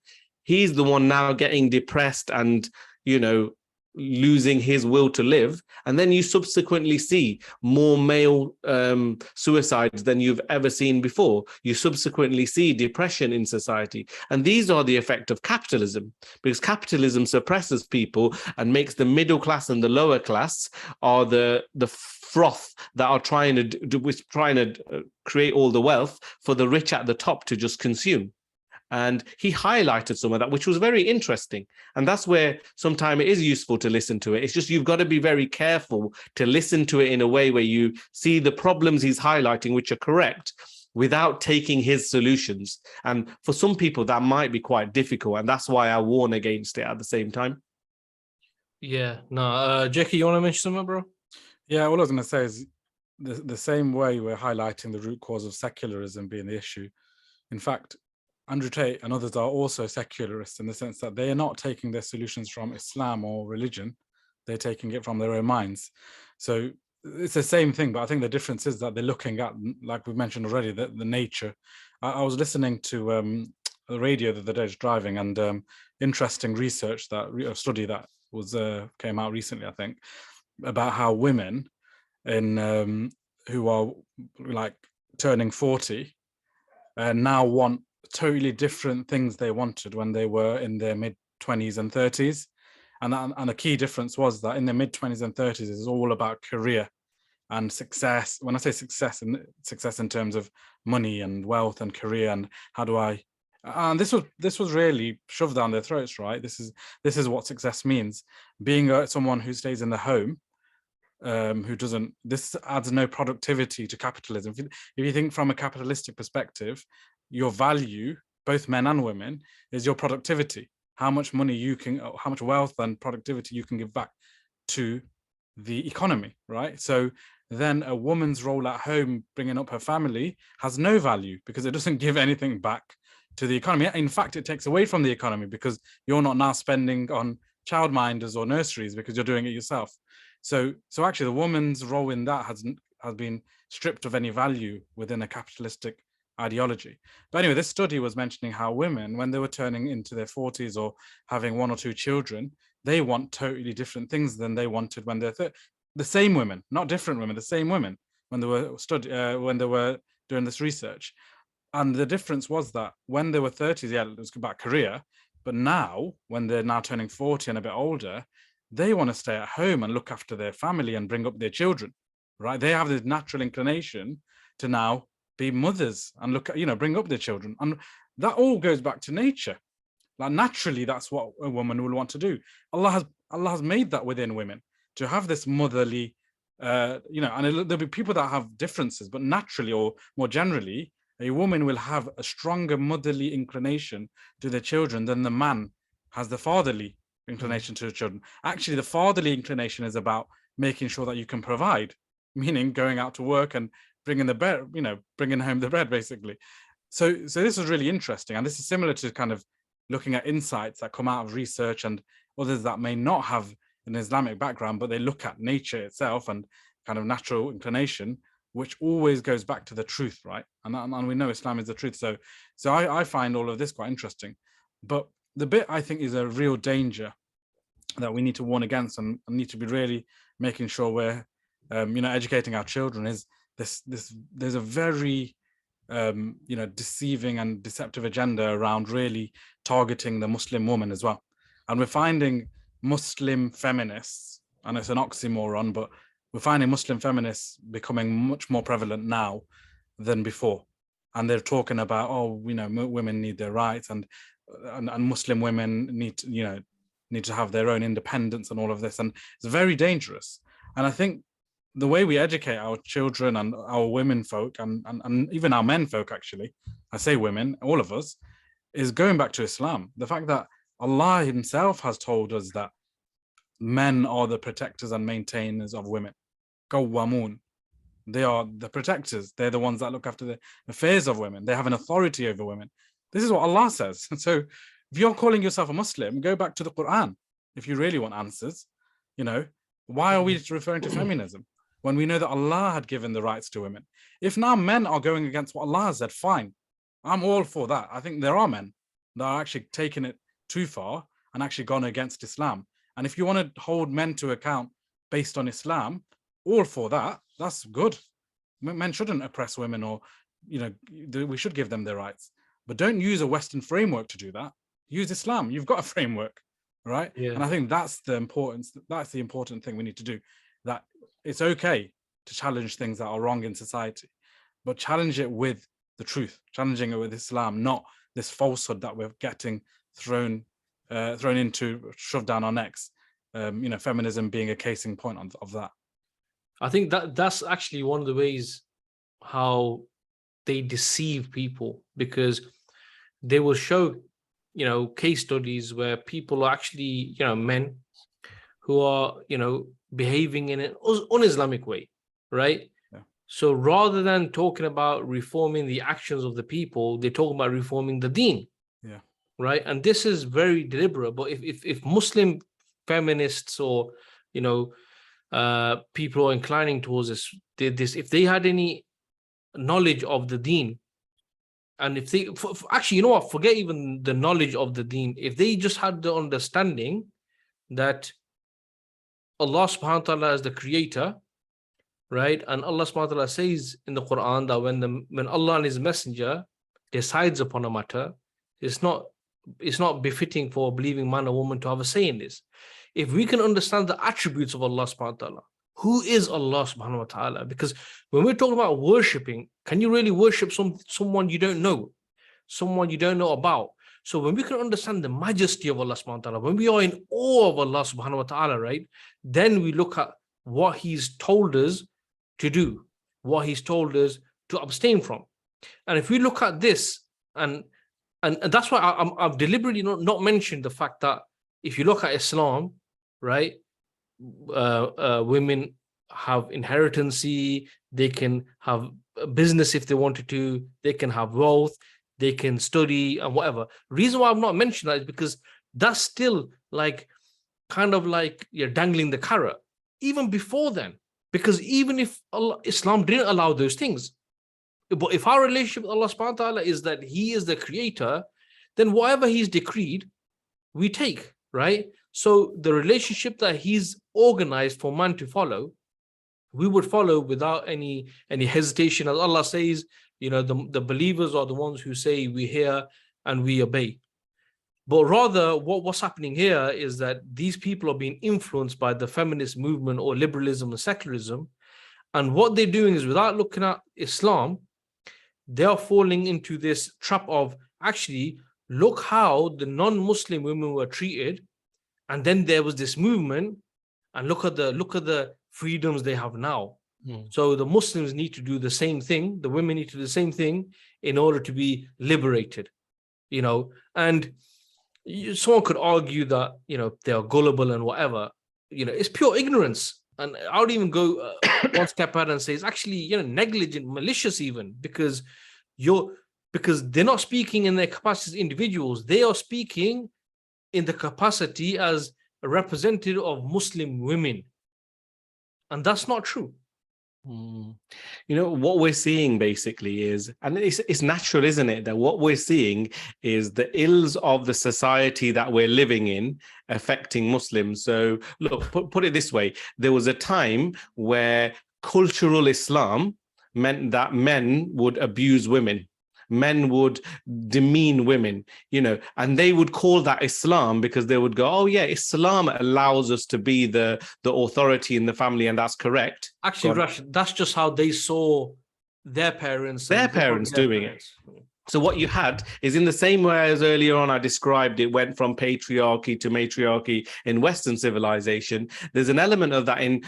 He's the one now getting depressed and, you know, losing his will to live. And then you subsequently see more male suicides than you've ever seen before. You subsequently see depression in society. And these are the effect of capitalism, because capitalism suppresses people and makes the middle class and the lower class are the froth that are trying to create all the wealth for the rich at the top to just consume. And he highlighted some of that, which was very interesting. And that's where sometimes it is useful to listen to it. It's just you've got to be very careful to listen to it in a way where you see the problems he's highlighting, which are correct, without taking his solutions. And for some people, that might be quite difficult. And that's why I warn against it at the same time. Yeah, no, Jackie, you want to mention something, bro? Yeah, all I was going to say is the same way we're highlighting the root cause of secularism being the issue. In fact, Andrew Tate and others are also secularists in the sense that they are not taking their solutions from Islam or religion, they're taking it from their own minds. So it's the same thing, but I think the difference is that they're looking at, like we mentioned already, the nature. I was listening to the radio the other day, driving, and interesting research, a study that was came out recently, I think, about how women who are like turning 40 now want totally different things they wanted when they were in their mid-20s and 30s. And a key difference was that in their mid-20s and 30s is all about career and success. When I say success in terms of money and wealth and career, and how do I, and this was really shoved down their throats, right? This is what success means. Being someone who stays in the home, who doesn't, this adds no productivity to capitalism. If you think from a capitalistic perspective, your value, both men and women, is your productivity. How much money you can, how much wealth and productivity you can give back to the economy, right? So then a woman's role at home, bringing up her family, has no value because it doesn't give anything back to the economy. In fact, it takes away from the economy because you're not now spending on childminders or nurseries because you're doing it yourself. So actually the woman's role in that has been stripped of any value within a capitalistic ideology. But anyway, this study was mentioning how women, when they were turning into their 40s or having 1 or 2 children, they want totally different things than they wanted when they're the same women, not different women, the same women when they were doing this research. And the difference was that when they were 30s, yeah, it was about career, but now when they're now turning 40 and a bit older, they want to stay at home and look after their family and bring up their children, right? They have this natural inclination to now be mothers and bring up their children. And that all goes back to nature. Like naturally, that's what a woman will want to do. Allah has made that within women, to have this motherly, and there'll be people that have differences, but naturally or more generally, a woman will have a stronger motherly inclination to their children than the man has the fatherly inclination to the children. Actually, the fatherly inclination is about making sure that you can provide, meaning going out to work and bringing home the bread, basically. So this is really interesting, and this is similar to kind of looking at insights that come out of research and others that may not have an Islamic background, but they look at nature itself and kind of natural inclination, which always goes back to the truth, right? And we know Islam is the truth. So I find all of this quite interesting. But the bit I think is a real danger that we need to warn against and need to be really making sure we're educating our children is there's a very deceiving and deceptive agenda around really targeting the Muslim woman as well. And we're finding Muslim feminists, and it's an oxymoron, but we're finding Muslim feminists becoming much more prevalent now than before. And they're talking about, women need their rights, and Muslim women need to have their own independence and all of this. And it's very dangerous. And I think the way we educate our children and our women folk and even our men folk, actually, I say women, all of us, is going back to Islam. The fact that Allah himself has told us that men are the protectors and maintainers of women. Qawwamun. They are the protectors. They're the ones that look after the affairs of women. They have an authority over women. This is what Allah says. And so if you're calling yourself a Muslim, go back to the Quran if you really want answers. Why are we referring to feminism when we know that Allah had given the rights to women? If now men are going against what Allah has said, fine. I'm all for that. I think there are men that are actually taking it too far and actually gone against Islam. And if you want to hold men to account based on Islam, all for that. That's good. Men shouldn't oppress women, or we should give them their rights. But don't use a Western framework to do that. Use Islam. You've got a framework, right? Yeah. And I think that's the important thing we need to do. That it's okay to challenge things that are wrong in society, but challenge it with the truth, challenging it with Islam, not this falsehood that we're getting thrown into, shoved down our necks. Feminism being a case in point of that. I think that's actually one of the ways how they deceive people, because they will show, case studies where people are actually, men who are, behaving in an un-Islamic way, right? Yeah. So rather than talking about reforming the actions of the people, they talk about reforming the deen. Yeah. Right. And this is very deliberate. But if Muslim feminists or, people are inclining towards this, if they had any knowledge of the deen, and if they actually, forget even the knowledge of the deen, if they just had the understanding that Allah subhanahu wa ta'ala is the creator, right? And Allah subhanahu wa ta'ala says in the Quran that when Allah and his messenger decides upon a matter, it's not befitting for a believing man or woman to have a say in this. If we can understand the attributes of Allah subhanahu wa ta'ala, who is Allah subhanahu wa ta'ala? Because when we're talking about worshipping, can you really worship someone you don't know, someone you don't know about? So when we can understand the majesty of Allah subhanahu wa ta'ala, when we are in awe of Allah subhanahu wa ta'ala, right, then we look at what he's told us to do, what he's told us to abstain from. And if we look at this, and that's why I've deliberately not mentioned the fact that if you look at Islam, right, women have inheritancy, they can have a business if they wanted to, they can have wealth, they can study and whatever. Reason why I've not mentioned that is because that's still kind of like you're dangling the carrot even before then. Because even if Islam didn't allow those things, but if our relationship with Allah subhanahu wa ta'ala is that he is the creator, then whatever he's decreed, we take, right? So the relationship that he's organized for man to follow, we would follow without any hesitation. As Allah says, the believers are the ones who say we hear and we obey. But rather, what's happening here is that these people are being influenced by the feminist movement or liberalism and secularism. And what they're doing is, without looking at Islam, they are falling into this trap of, actually, look how the non-Muslim women were treated. And then there was this movement, and look at the freedoms they have now. So the Muslims need to do the same thing. The women need to do the same thing in order to be liberated, and someone could argue that, they are gullible and whatever, it's pure ignorance. And I would even go one step ahead and say it's actually, negligent, malicious even, because they're not speaking in their capacity as individuals. They are speaking in the capacity as a representative of Muslim women. And that's not true. What we're seeing basically is, and it's natural, isn't it, that what we're seeing is the ills of the society that we're living in affecting Muslims. So look, put it this way, there was a time where cultural Islam meant that men would abuse women. Men would demean women, and they would call that Islam because they would go, oh yeah, Islam allows us to be the authority in the family, and that's correct. Actually, Rash, that's just how they saw their parents. Their parents doing it. So what you had is, in the same way as earlier on I described, it went from patriarchy to matriarchy in Western civilization. There's an element of that in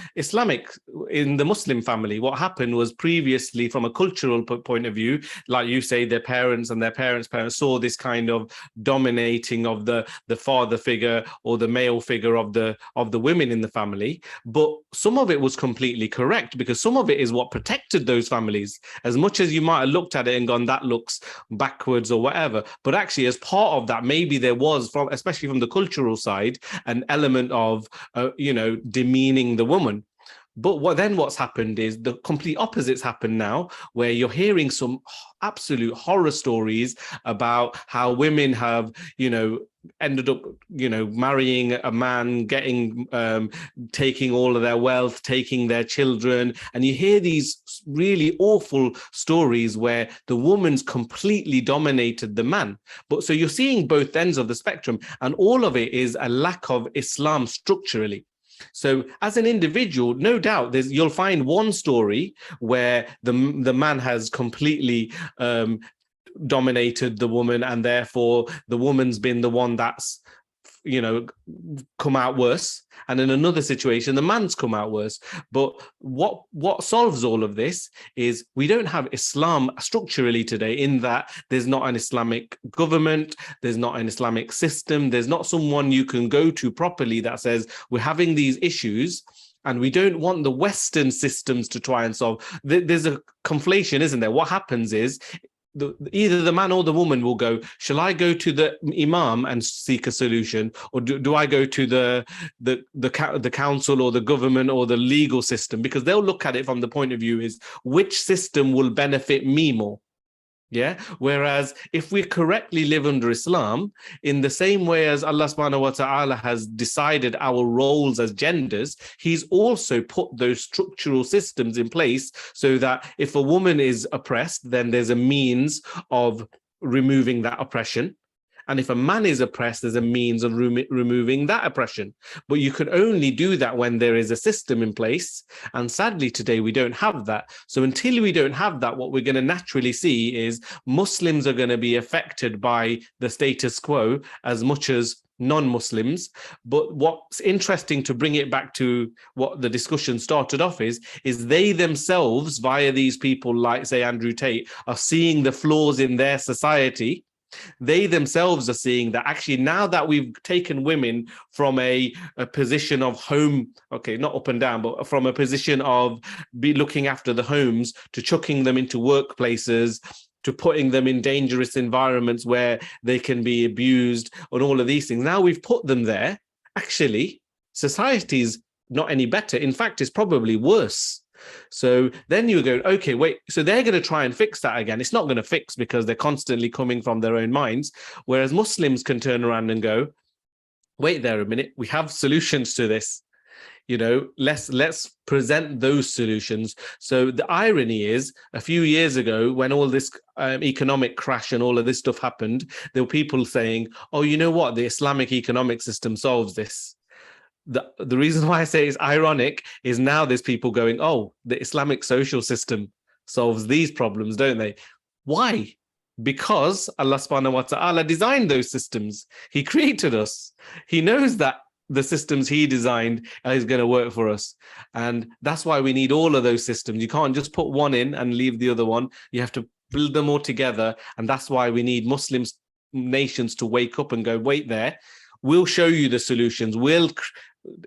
in the Muslim family. What happened was, previously, from a cultural point of view, like you say, their parents and their parents' parents saw this kind of dominating of the father figure or the male figure of the women in the family. But some of it was completely correct, because some of it is what protected those families. As much as you might have looked at it and gone, that looks backwards or whatever, but actually, as part of that, maybe there was, especially from the cultural side, an element of demeaning the woman. But what's happened is the complete opposites happen now, where you're hearing some absolute horror stories about how women have, ended up, marrying a man, getting, taking all of their wealth, taking their children. And you hear these really awful stories where the woman's completely dominated the man. But so you're seeing both ends of the spectrum, and all of it is a lack of Islam structurally. So as an individual, no doubt you'll find one story where the man has completely dominated the woman, and therefore the woman's been the one that's come out worse, and in another situation the man's come out worse. But what solves all of this is, we don't have Islam structurally today, in that there's not an Islamic government, there's not an Islamic system, there's not someone you can go to properly that says, we're having these issues and we don't want the Western systems to try and solve. There's a conflation, isn't there? What happens is, either the man or the woman will go, shall I go to the imam and seek a solution, or do I go to the council or the government or the legal system? Because they'll look at it from the point of view is, which system will benefit me more? Yeah. Whereas if we correctly live under Islam, in the same way as Allah subhanahu wa ta'ala has decided our roles as genders, he's also put those structural systems in place so that if a woman is oppressed, then there's a means of removing that oppression. And if a man is oppressed, there's a means of removing that oppression. But you can only do that when there is a system in place. And sadly, today, we don't have that. So until we don't have that, what we're going to naturally see is Muslims are going to be affected by the status quo as much as non-Muslims. But what's interesting, to bring it back to what the discussion started off is they themselves, via these people like, say, Andrew Tate, are seeing the flaws in their society. They themselves are seeing that actually, now that we've taken women from a position of home, okay, not up and down, but from a position of looking after the homes, to chucking them into workplaces, to putting them in dangerous environments where they can be abused, and all of these things. Now we've put them there. Actually, society's not any better. In fact, it's probably worse. So then you go, okay, wait, so they're going to try and fix that again. It's not going to fix, because they're constantly coming from their own minds. Whereas Muslims can turn around and go, wait there a minute, we have solutions to this. Let's present those solutions. So the irony is, a few years ago, when all this economic crash and all of this stuff happened, there were people saying, oh, you know what, the Islamic economic system solves this. The reason why I say it's ironic is now there's people going, oh, the Islamic social system solves these problems, don't they? Why? Because Allah subhanahu wa ta'ala designed those systems. He created us. He knows that the systems he designed is going to work for us. And that's why we need all of those systems. You can't just put one in and leave the other one. You have to build them all together. And that's why we need Muslim nations to wake up and go, wait there, we'll show you the solutions. We'll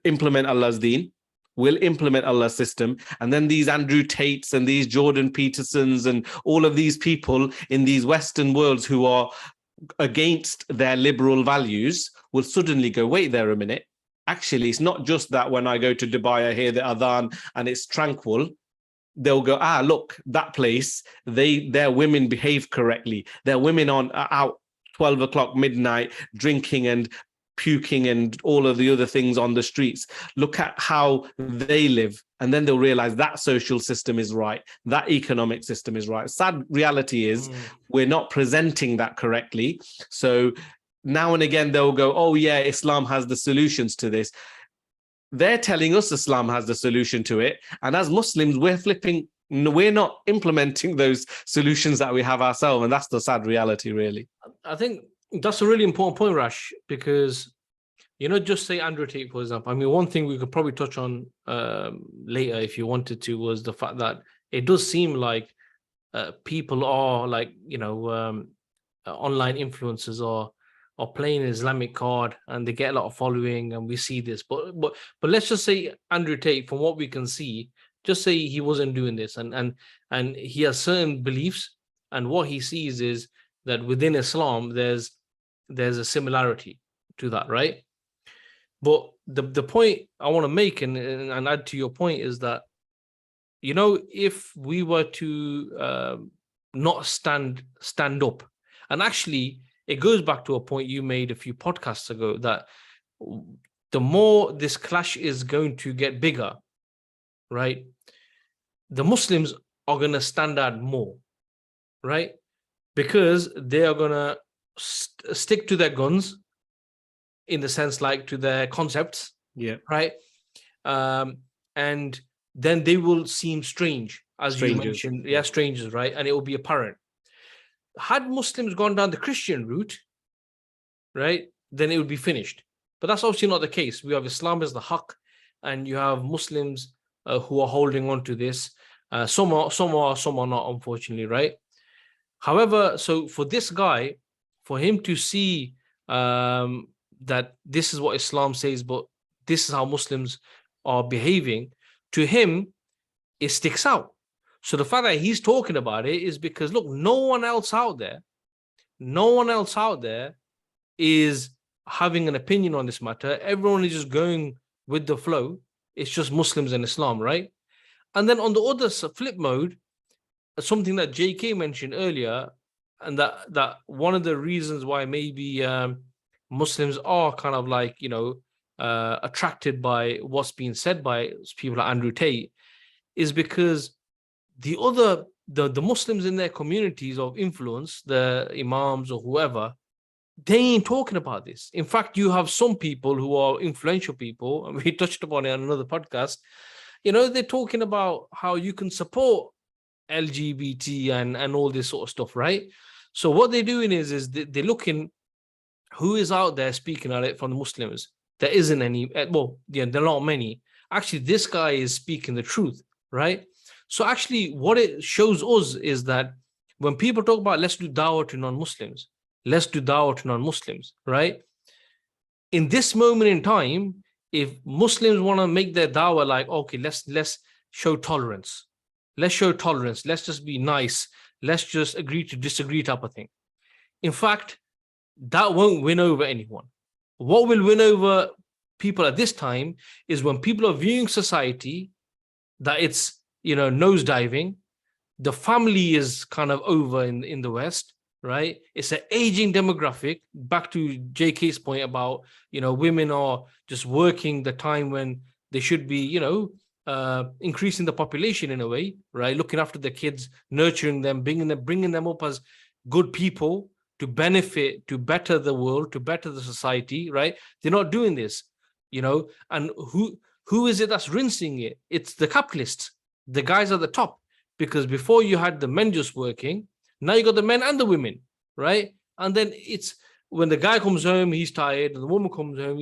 implement Allah's deen, we'll implement Allah's system. And then these Andrew Tates and these Jordan Petersons and all of these people in these Western worlds who are against their liberal values will suddenly go, wait there a minute. Actually, it's not just that when I go to Dubai, I hear the adhan and it's tranquil. They'll go, look, that place, their women behave correctly. Their women out 12 o'clock midnight drinking and puking and all of the other things on the streets. Look at how they live, and then they'll realize that social system is right, that economic system is right. Sad reality is we're not presenting that correctly. So now and again they'll go, oh yeah, Islam has the solutions to this. They're telling us Islam has the solution to it, and as Muslims we're not implementing those solutions that we have ourselves, and that's the sad reality, really. I think that's a really important point, Rash, because, just say Andrew Tate, for example. I mean, one thing we could probably touch on later if you wanted to was the fact that it does seem like people are like, online influencers are playing an Islamic card, and they get a lot of following, and we see this. But let's just say Andrew Tate, from what we can see, just say he wasn't doing this, and he has certain beliefs, and what he sees is that within Islam there's a similarity to that, right? But the point I want to make and add to your point is that, if we were to not stand up, and actually it goes back to a point you made a few podcasts ago, that the more this clash is going to get bigger, right, the Muslims are going to stand out more, right? Because they are going to stick to their guns, in the sense like to their concepts, right? And then they will seem strange, as you mentioned, strangers, right? And it will be apparent. Had Muslims gone down the Christian route, right, then it would be finished. But that's obviously not the case. We have Islam as the haqq, and you have Muslims who are holding on to this. Some are not, unfortunately, right? However, so for this guy, for him to see that this is what Islam says, but this is how Muslims are behaving, to him, it sticks out. So the fact that he's talking about it is because, look, no one else out there is having an opinion on this matter. Everyone is just going with the flow. It's just Muslims and Islam, right? And then on the other flip mode, something that JK mentioned earlier, and that one of the reasons why maybe Muslims are kind of like, attracted by what's being said by people like Andrew Tate, is because the Muslims in their communities of influence, the imams or whoever, they ain't talking about this. In fact, you have some people who are influential people, and we touched upon it on another podcast, they're talking about how you can support LGBT and all this sort of stuff, right? So what they're doing is they're looking who is out there speaking on it from the Muslims. There isn't any, there are not many. Actually, this guy is speaking the truth, right? So actually what it shows us is that when people talk about let's do dawah to non-Muslims, right? In this moment in time, if Muslims want to make their dawah like, okay, let's show tolerance. Let's just be nice. Let's just agree to disagree type of thing. In fact, that won't win over anyone. What will win over people at this time is when people are viewing society that it's, nosediving. The family is kind of over in the West, right? It's an aging demographic. Back to JK's point about, women are just working the time when they should be, increasing the population in a way, right? Looking after the kids, nurturing them, bringing them up as good people to benefit, to better the world, to better the society, right? They're not doing this, and who is it that's rinsing it? It's the capitalists, the guys at the top, because before you had the men just working, now you got the men and the women, right? And then it's when the guy comes home, he's tired, and the woman comes home,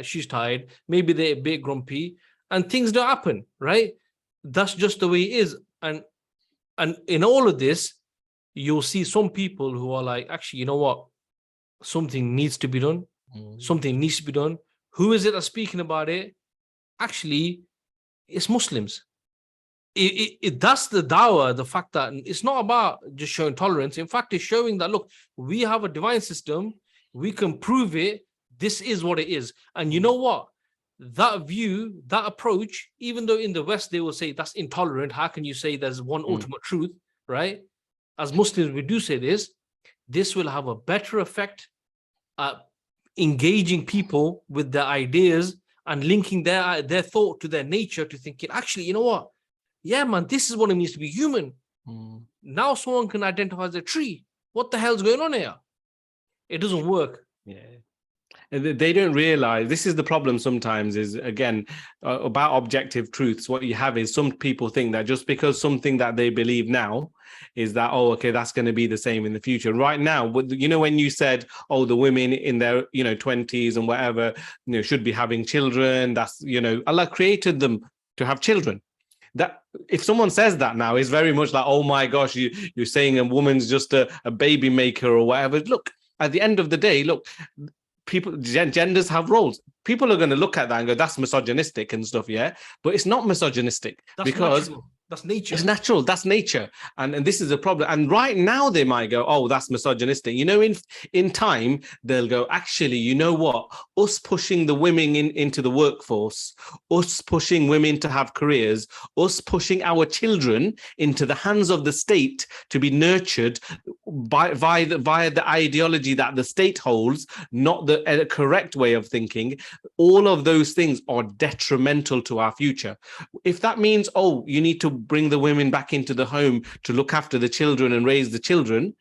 she's tired, maybe they're a bit grumpy, and things don't happen, right? That's just the way it is. And in all of this, you'll see some people who are like, actually, you know what? Something needs to be done. Something needs to be done. Who is it that's speaking about it? Actually, it's Muslims. That's the dawah, the fact that it's not about just showing tolerance. In fact, it's showing that, look, we have a divine system. We can prove it. This is what it is. And you know what? That view, that approach, even though in the West they will say that's intolerant, how can you say there's one ultimate truth, right? As Muslims, we do say this will have a better effect at engaging people with their ideas and linking their thought to their nature, to thinking, actually, you know what? Yeah, man, this is what it means to be human. Now someone can identify as a tree. What the hell's going on here? It doesn't work. Yeah. They don't realize, this is the problem sometimes, is again about objective truths. What you have is some people think that just because something that they believe now is that, oh, okay, that's going to be the same in the future. Right now, you know, when you said, oh, the women in their 20s and whatever, should be having children, that's, Allah created them to have children. That if someone says that now, is very much like, oh my gosh, you're saying a woman's just a baby maker or whatever. Look, at the end of the day, look, genders have roles. People are going to look at that and go, that's misogynistic and stuff, yeah? But it's not misogynistic. That's because natural. That's nature. It's natural. That's nature. And this is a problem. And right now they might go, oh, that's misogynistic. In time, they'll go, actually, you know what? Us pushing the women into the workforce, us pushing women to have careers, us pushing our children into the hands of the state to be nurtured via the ideology that the state holds, not the correct way of thinking. All of those things are detrimental to our future. If that means, oh, you need to bring the women back into the home to look after the children and raise the children,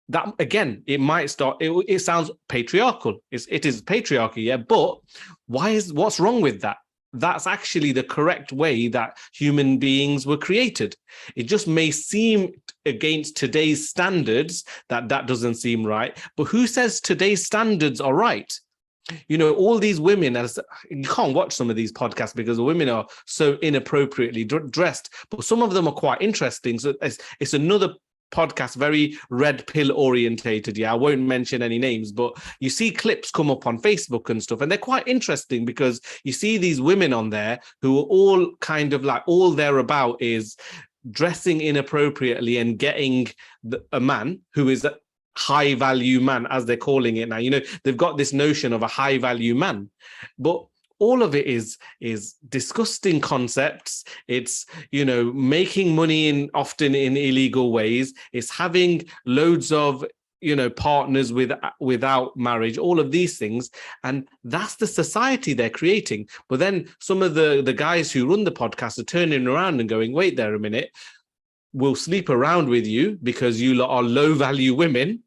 that again, it might start, it sounds patriarchal. It is patriarchy, yeah, but what's wrong with that? That's actually the correct way that human beings were created. It just may seem against today's standards that doesn't seem right, but who says today's standards are right? All these women, you can't watch some of these podcasts because the women are so inappropriately dressed, but some of them are quite interesting. So it's another podcast, very red pill orientated. Yeah, I won't mention any names, but you see clips come up on Facebook and stuff, and they're quite interesting because you see these women on there who are all kind of like, all they're about is dressing inappropriately and getting a man who is high value man, as they're calling it now. They've got this notion of a high value man, but all of it is disgusting concepts. It's making money often in illegal ways. It's having loads of partners without marriage, all of these things, and that's the society they're creating. But then some of the guys who run the podcast are turning around and going, wait there a minute, we'll sleep around with you because you lot are low value women,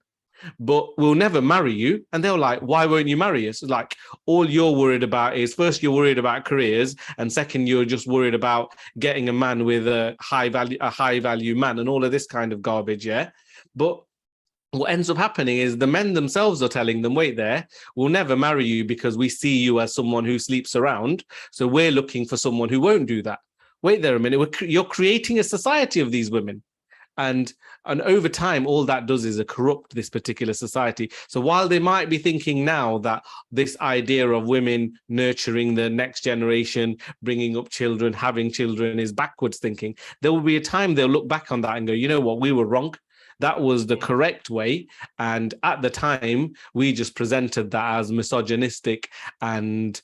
but we'll never marry you. And they're like, why won't you marry us? It's like, all you're worried about is, first, you're worried about careers, and second, you're just worried about getting a man with a high value man and all of this kind of garbage. Yeah. But what ends up happening is the men themselves are telling them, wait there, we'll never marry you because we see you as someone who sleeps around. So we're looking for someone who won't do that. Wait there a minute. You're creating a society of these women. And over time, all that does is corrupt this particular society. So while they might be thinking now that this idea of women nurturing the next generation, bringing up children, having children is backwards thinking, there will be a time they'll look back on that and go, you know what, we were wrong. That was the correct way. And at the time, we just presented that as misogynistic and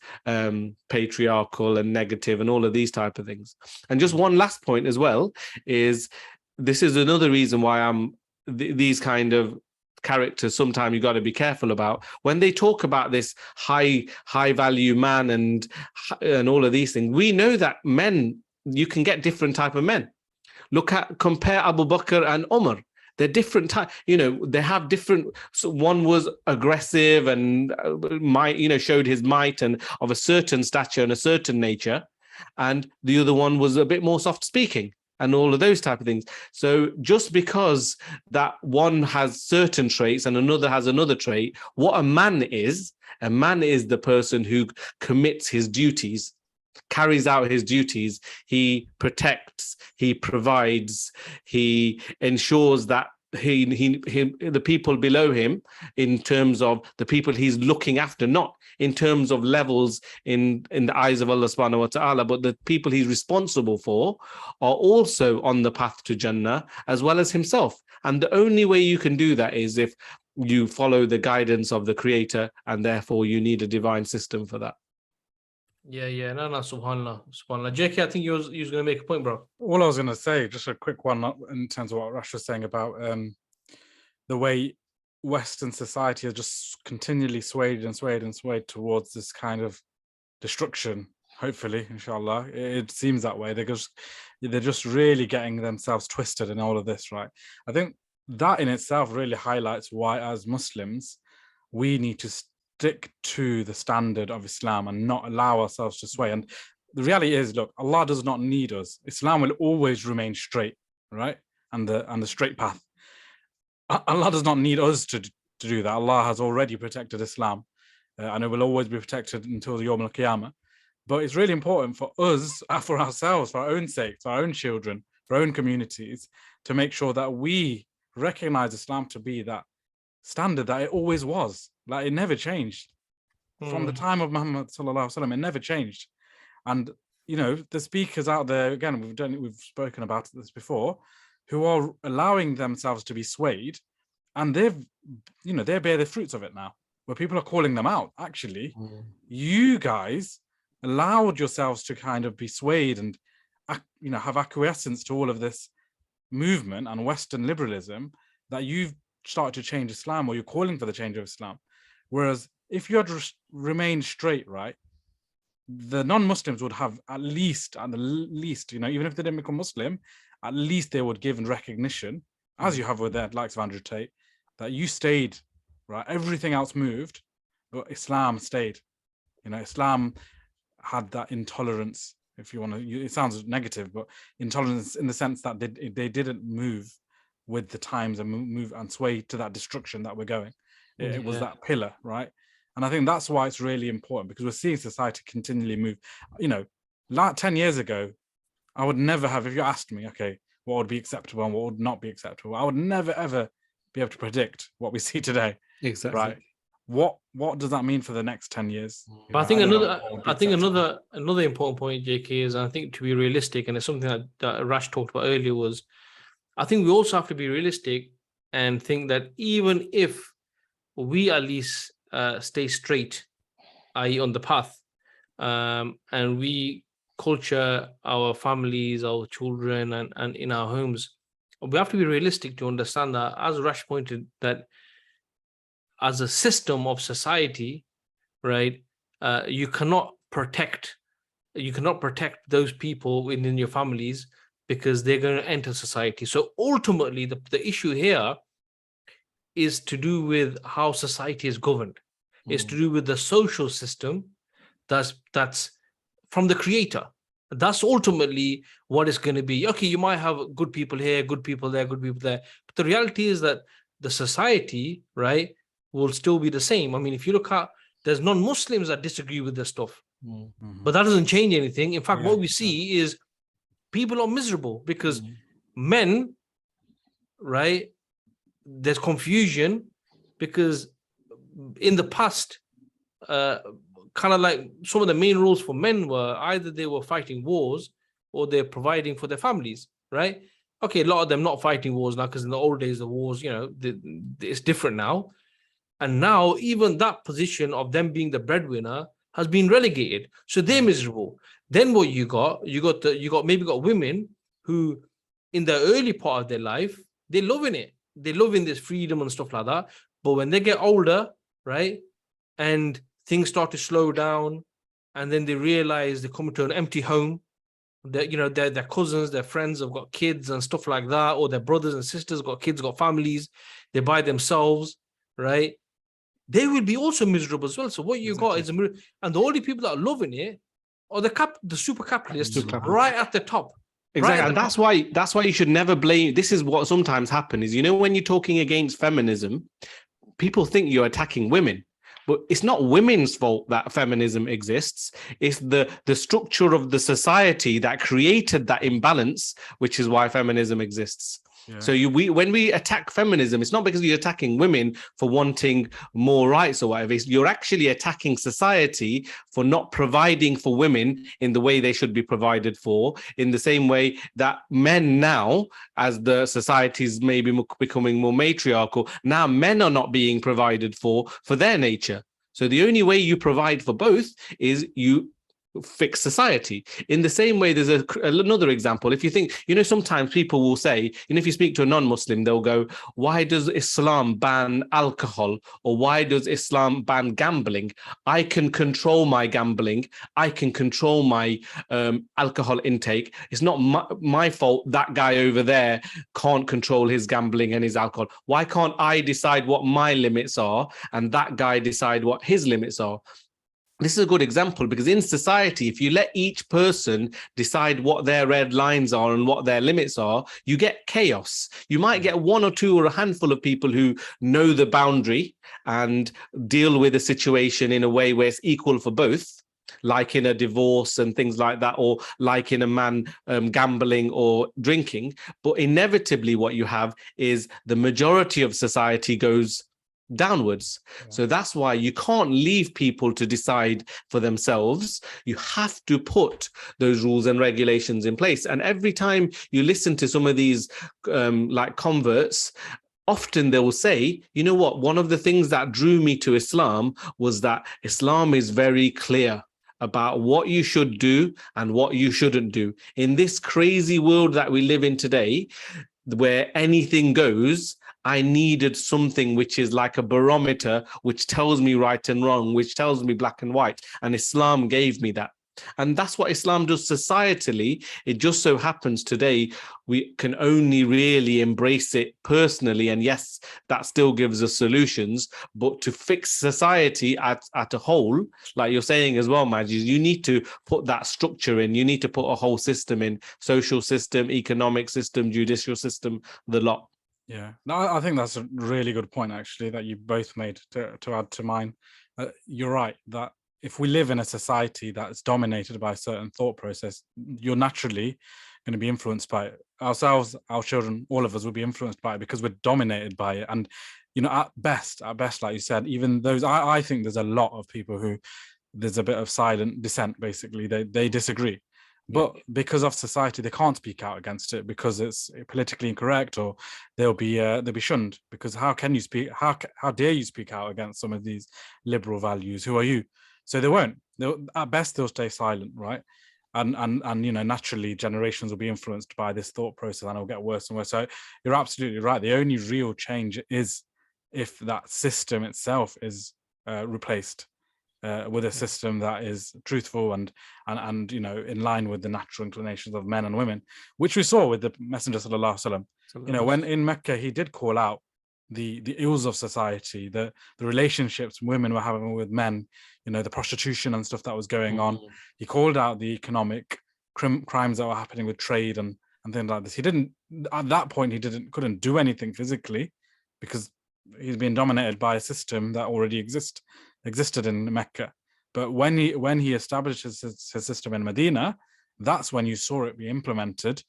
patriarchal and negative and all of these type of things. And just one last point as well is, this is another reason why these kind of characters, sometimes you got to be careful about when they talk about this high value man and all of these things. We know that men, you can get different type of men. Compare Abu Bakr and Umar. They're different type, they have different. So one was aggressive and showed his might and of a certain stature and a certain nature, and the other one was a bit more soft speaking and all of those type of things. So just because that one has certain traits and another has another trait, what a man is the person who commits his duties, carries out his duties. He protects, he provides, he ensures that the people below him, in terms of the people he's looking after, not in terms of levels in the eyes of Allah subhanahu wa ta'ala, but the people he's responsible for are also on the path to Jannah as well as himself. And the only way you can do that is if you follow the guidance of the Creator, and therefore you need a divine system for that. Yeah. No, subhanAllah. JK, I think you was going to make a point, bro. All I was going to say, just a quick one in terms of what Rash was saying about the way Western society has just continually swayed and swayed and swayed towards this kind of destruction. Hopefully, inshallah, it seems that way. They're just really getting themselves twisted in all of this, right? I think that in itself really highlights why, as Muslims, we need to stick to the standard of Islam and not allow ourselves to sway. And the reality is, look, Allah does not need us. Islam will always remain straight, right? And the straight path. Allah does not need us to do that. Allah has already protected Islam, and it will always be protected until the Yawm al-Qiyamah. But it's really important for us, for ourselves, for our own sake, for our own children, for our own communities, to make sure that we recognize Islam to be that standard that it always was. Like, it never changed. From the time of Muhammad sallallahu alaihi wasallam, it never changed. And, you know, the speakers out there, again, we've spoken about this before, who are allowing themselves to be swayed, and they bear the fruits of it now, where people are calling them out. Actually, you guys allowed yourselves to kind of be swayed and, you know, have acquiescence to all of this movement and Western liberalism, that you've started to change Islam, or you're calling for the change of Islam. Whereas if you had remained straight, right, the non-Muslims would have at the least, you know, even if they didn't become Muslim, at least they would give recognition, as you have with the likes of Andrew Tate, that you stayed, right? Everything else moved, but Islam stayed. You know, Islam had that intolerance, if you want to, it sounds negative, but intolerance in the sense that they didn't move with the times and move and sway to that destruction that we're going. It was that pillar, right? And I think that's why it's really important, because we're seeing society continually move. You know, like 10 years ago, I would never have, if you asked me, okay, what would be acceptable and what would not be acceptable, I would never, ever be able to predict what we see today. Exactly. Right? What does that mean for the next 10 years? But I think another important point, JK, is, I think, to be realistic, and it's something that Rash talked about earlier, was I think we also have to be realistic and think that even if we at least stay straight, i.e. on the path, and we culture our families, our children, and in our homes, we have to be realistic to understand that, as Rash pointed, that as a system of society, right, you cannot protect those people within your families, because they're going to enter society. So ultimately, the issue here is to do with how society is governed. It's to do with the social system that's from the creator. That's ultimately what it's going to be. Okay, you might have good people here, good people there, good people there, but the reality is that the society, right, will still be the same. I mean, if you look at, there's non-Muslims that disagree with this stuff, but that doesn't change anything. In fact, what we see is people are miserable because men, right, there's confusion, because in the past, kind of like some of the main roles for men were either they were fighting wars or they're providing for their families, right? Okay, a lot of them not fighting wars now, because in the old days, the wars, you know, it's different now. And now even that position of them being the breadwinner has been relegated. So they're miserable. Then what you got women who in the early part of their life, they're loving it. They're loving this freedom and stuff like that. But when they get older, right, and things start to slow down, and then they realize they come to an empty home, that, you know, their cousins, their friends have got kids and stuff like that, or their brothers and sisters got kids, got families, they're by themselves, right? They will be also miserable as well. So what you got is and the only people that are loving it are the super capitalists right at the top. Exactly. Right, and that's why you should never blame. This is what sometimes happens is, you know, when you're talking against feminism, people think you're attacking women. But it's not women's fault that feminism exists. It's the structure of the society that created that imbalance, which is why feminism exists. Yeah. So when we attack feminism, it's not because you're attacking women for wanting more rights or whatever. You're actually attacking society for not providing for women in the way they should be provided for, in the same way that men now, as the society is maybe becoming more matriarchal, now men are not being provided for their nature. So the only way you provide for both is you fix society. In the same way, there's another example. If you think, sometimes people will say, if you speak to a non-Muslim, they'll go, why does Islam ban alcohol? Or why does Islam ban gambling? I can control my gambling. I can control my alcohol intake. It's not my fault that guy over there can't control his gambling and his alcohol. Why can't I decide what my limits are and that guy decide what his limits are? This is a good example, because in society, if you let each person decide what their red lines are and what their limits are, you get chaos. You might get one or two or a handful of people who know the boundary and deal with a situation in a way where it's equal for both, like in a divorce and things like that, or like in a man gambling or drinking. But inevitably what you have is the majority of society goes downwards. So that's why you can't leave people to decide for themselves. You have to put those rules and regulations in place. And every time you listen to some of these like converts, often they will say, you know what, one of the things that drew me to Islam was that Islam is very clear about what you should do and what you shouldn't do. In this crazy world that we live in today, where anything goes, I needed something which is like a barometer, which tells me right and wrong, which tells me black and white. And Islam gave me that. And that's what Islam does societally. It just so happens today we can only really embrace it personally. And yes, that still gives us solutions. But to fix society at a whole, like you're saying as well, Majid, you need to put that structure in. You need to put a whole system in, social system, economic system, judicial system, the lot. Yeah, no, I think that's a really good point, actually, that you both made to add to mine. You're right, that if we live in a society that's dominated by a certain thought process, you're naturally going to be influenced by it. Ourselves, our children, all of us will be influenced by it because we're dominated by it. And, at best, like you said, even those, I think there's a lot of people who, there's a bit of silent dissent, basically. They disagree. But because of society, they can't speak out against it because it's politically incorrect, or they'll be shunned. Because how can you speak? How dare you speak out against some of these liberal values? Who are you? So they won't. At best, they'll stay silent, right? And naturally, generations will be influenced by this thought process, and it'll get worse and worse. So you're absolutely right. The only real change is if that system itself is replaced with a system that is truthful and in line with the natural inclinations of men and women, which we saw with the Messenger sallallahu alaihi wasallam. When in Mecca he did call out the ills of society, the relationships women were having with men, the prostitution and stuff that was going on. He called out the economic crimes that were happening with trade and things like this. He didn't, at that point, couldn't do anything physically because he's being dominated by a system that already existed in Mecca. But when he established his system in Medina, that's when you saw it be implemented,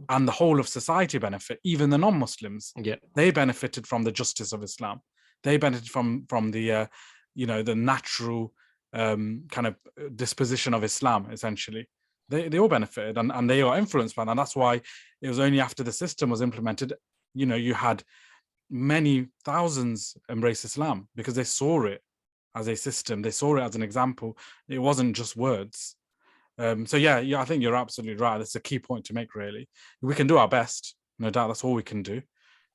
and the whole of society benefit. Even the non-Muslims, they benefited from the justice of Islam. They benefited from the the natural kind of disposition of Islam. Essentially, they all benefited, and they are influenced by that. And that's why it was only after the system was implemented, you had many thousands embrace Islam because they saw it as a system. They saw it as an example. It wasn't just words. So yeah, I think you're absolutely right. That's a key point to make, really. We can do our best, no doubt, that's all we can do.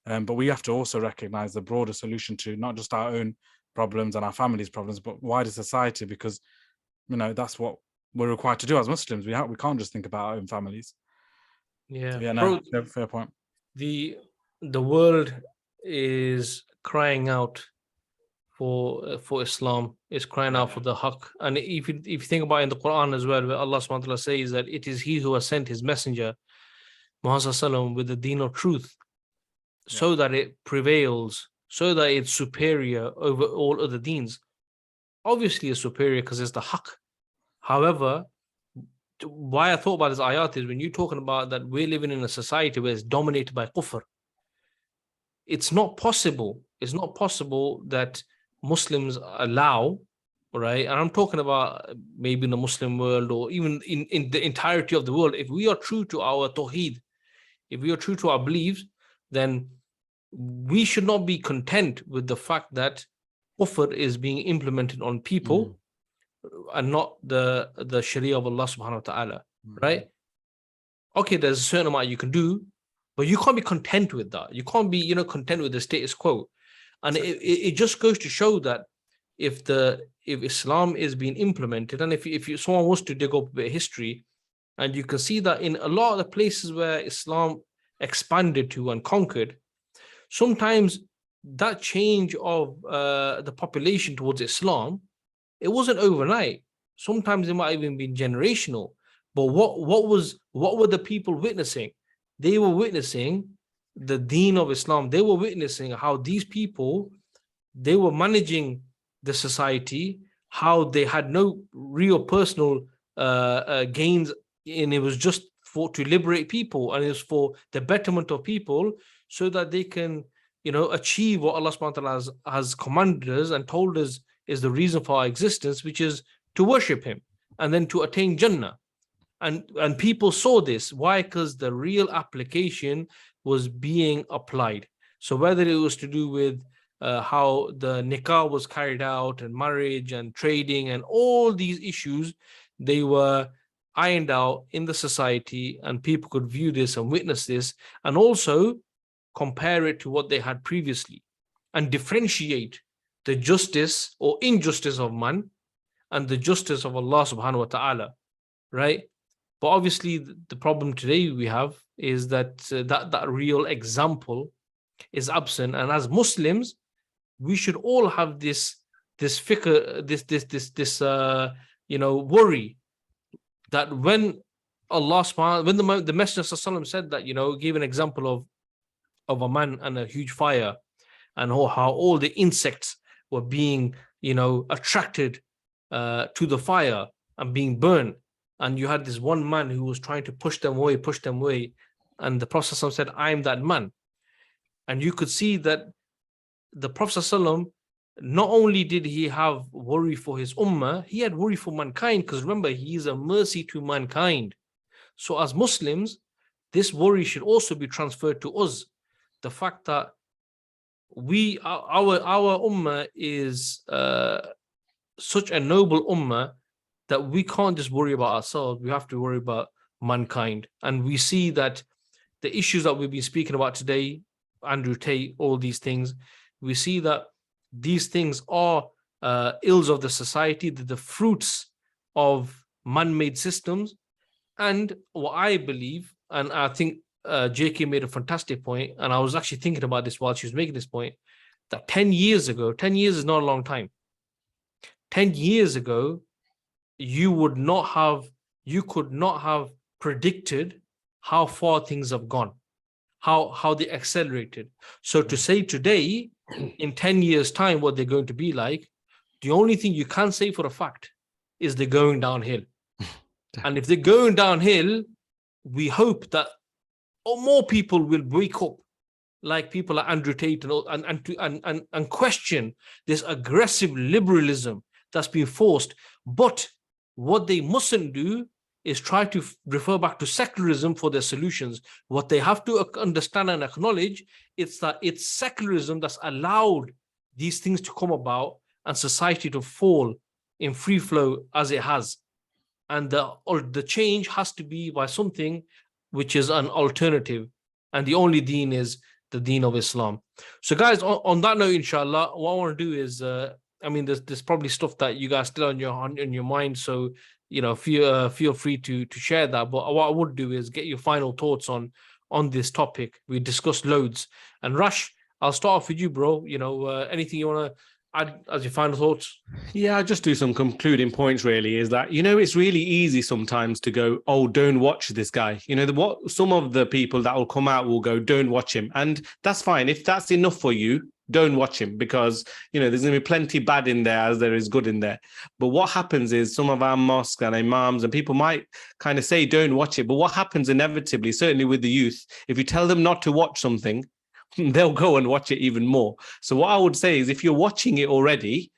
But we have to also recognize the broader solution to not just our own problems and our families' problems, but wider society, because that's what we're required to do as Muslims. We can't just think about our own families. Yeah, so, no, fair point. The world is crying out for Islam, is crying out for the haqq. And if you think about it in the Quran as well, where Allah subhanahu wa ta'ala says that it is He who has sent His messenger Muhammad sallallahu with the deen of truth, so that it prevails, so that it's superior over all other deens. Obviously it's superior because it's the haqq. However, why I thought about this ayat is when you're talking about that we're living in a society where it's dominated by kufr. It's not possible that Muslims allow, right? And I'm talking about maybe in the Muslim world or even in the entirety of the world. If we are true to our tawheed, if we are true to our beliefs, then we should not be content with the fact that kufr is being implemented on people and not the Sharia of Allah subhanahu wa ta'ala, right? Okay, there's a certain amount you can do, but you can't be content with that. You can't be, content with the status quo. And it just goes to show that if Islam is being implemented, and if someone wants to dig up a bit of history, and you can see that in a lot of the places where Islam expanded to and conquered, sometimes that change of the population towards Islam, it wasn't overnight. Sometimes it might even be generational. But what were the people witnessing? They were witnessing the deen of Islam. They were witnessing how these people, they were managing the society, how they had no real personal gains, and it was just to liberate people, and it was for the betterment of people, so that they can achieve what Allah subhanahu wa ta'ala has commanded us and told us is the reason for our existence, which is to worship him and then to attain Jannah. And people saw this. Why? Because the real application was being applied. So whether it was to do with how the nikah was carried out and marriage and trading and all these issues, they were ironed out in the society, and people could view this and witness this, and also compare it to what they had previously and differentiate the justice or injustice of man and the justice of Allah subhanahu wa ta'ala, right? But obviously the problem today we have is that that real example is absent. And as Muslims, we should all have this fikr, this worry that when Allah subhanahu, when the Messenger sallallahu alaihi wasallam said that, gave an example of a man and a huge fire, and how all the insects were being attracted to the fire and being burned, and you had this one man who was trying to push them away, and the Prophet ﷺ said, I'm that man. And you could see that the Prophet ﷺ, not only did he have worry for his ummah, he had worry for mankind, because remember, he is a mercy to mankind. So as Muslims, this worry should also be transferred to us. The fact that our ummah is such a noble ummah that we can't just worry about ourselves, we have to worry about mankind. And we see that the issues that we've been speaking about today, Andrew Tate, all these things, we see that these things are ills of the society, the fruits of man-made systems. And what I believe, and I think JK made a fantastic point, and I was actually thinking about this while she was making this point, that 10 years ago, 10 years is not a long time. 10 years ago, you could not have predicted how far things have gone, how they accelerated. So to say today, in 10 years' time, what they're going to be like, the only thing you can say for a fact is they're going downhill. And if they're going downhill, we hope that more people will wake up, like people like Andrew Tate, and question this aggressive liberalism that's been forced. But what they mustn't do is try to refer back to secularism for their solutions. What they have to understand and acknowledge is that it's secularism that's allowed these things to come about and society to fall in free flow as it has. And the change has to be by something which is an alternative. And the only deen is the deen of Islam. So guys, on that note, inshallah, what I want to do is, there's probably stuff that you guys still on your mind. So, feel free to share that. But what I would do is get your final thoughts on this topic. We discussed loads. And Rash, I'll start off with you, bro. Anything you want to add as your final thoughts? Yeah, I'll just do some concluding points, really, is that, it's really easy sometimes to go, oh, don't watch this guy. What some of the people that will come out will go, don't watch him. And that's fine. If that's enough for you, don't watch him, because, there's going to be plenty bad in there as there is good in there. But what happens is some of our mosques and imams and people might kind of say, don't watch it. But what happens inevitably, certainly with the youth, if you tell them not to watch something, they'll go and watch it even more. So what I would say is, if you're watching it already,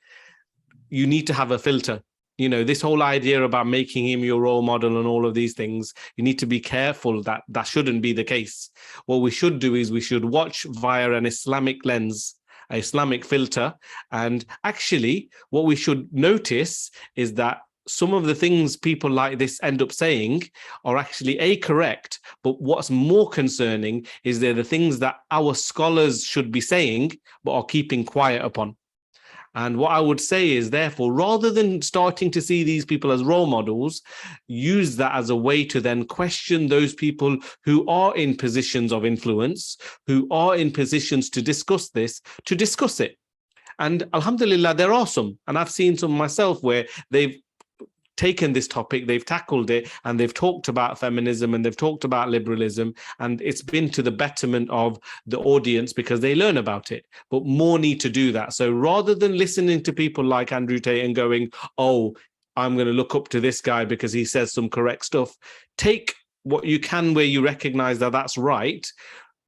you need to have a filter. This whole idea about making him your role model and all of these things, you need to be careful that that shouldn't be the case. What we should do is we should watch via an Islamic lens Islamic filter. And actually, what we should notice is that some of the things people like this end up saying are actually correct, but what's more concerning is they're the things that our scholars should be saying but are keeping quiet upon. And what I would say is, therefore, rather than starting to see these people as role models, use that as a way to then question those people who are in positions of influence, who are in positions to discuss this, to discuss it. And alhamdulillah, there are some, and I've seen some myself where they've taken this topic, they've tackled it, and they've talked about feminism and they've talked about liberalism, and it's been to the betterment of the audience because they learn about it. But more need to do that. So rather than listening to people like Andrew Tate and going, oh, I'm going to look up to this guy because he says some correct stuff, take what you can where you recognize that that's right,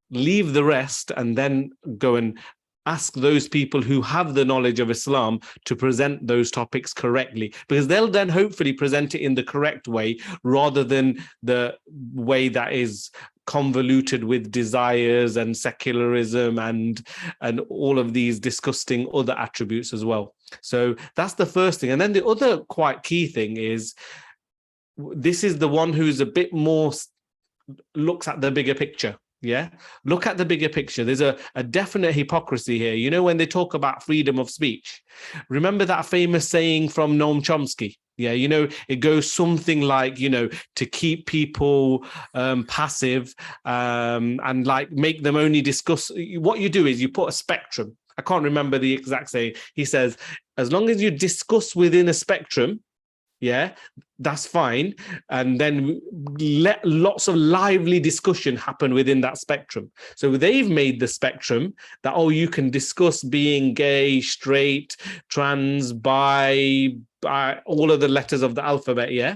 leave the rest, and then go and ask those people who have the knowledge of Islam to present those topics correctly, because they'll then hopefully present it in the correct way rather than the way that is convoluted with desires and secularism and all of these disgusting other attributes as well. So that's the first thing. And then the other quite key thing is, this is the one who's a bit more looks at the bigger picture. Yeah, look at the bigger picture. There's a definite hypocrisy here. You know, when they talk about freedom of speech, remember that famous saying from Noam Chomsky? Yeah, you know, it goes something like, you know, to keep people passive and like make them only discuss. What you do is you put a spectrum. I can't remember the exact saying. He says, as long as you discuss within a spectrum, yeah, that's fine. And then let lots of lively discussion happen within that spectrum. So they've made the spectrum that, oh, you can discuss being gay, straight, trans, bi, all of the letters of the alphabet, yeah?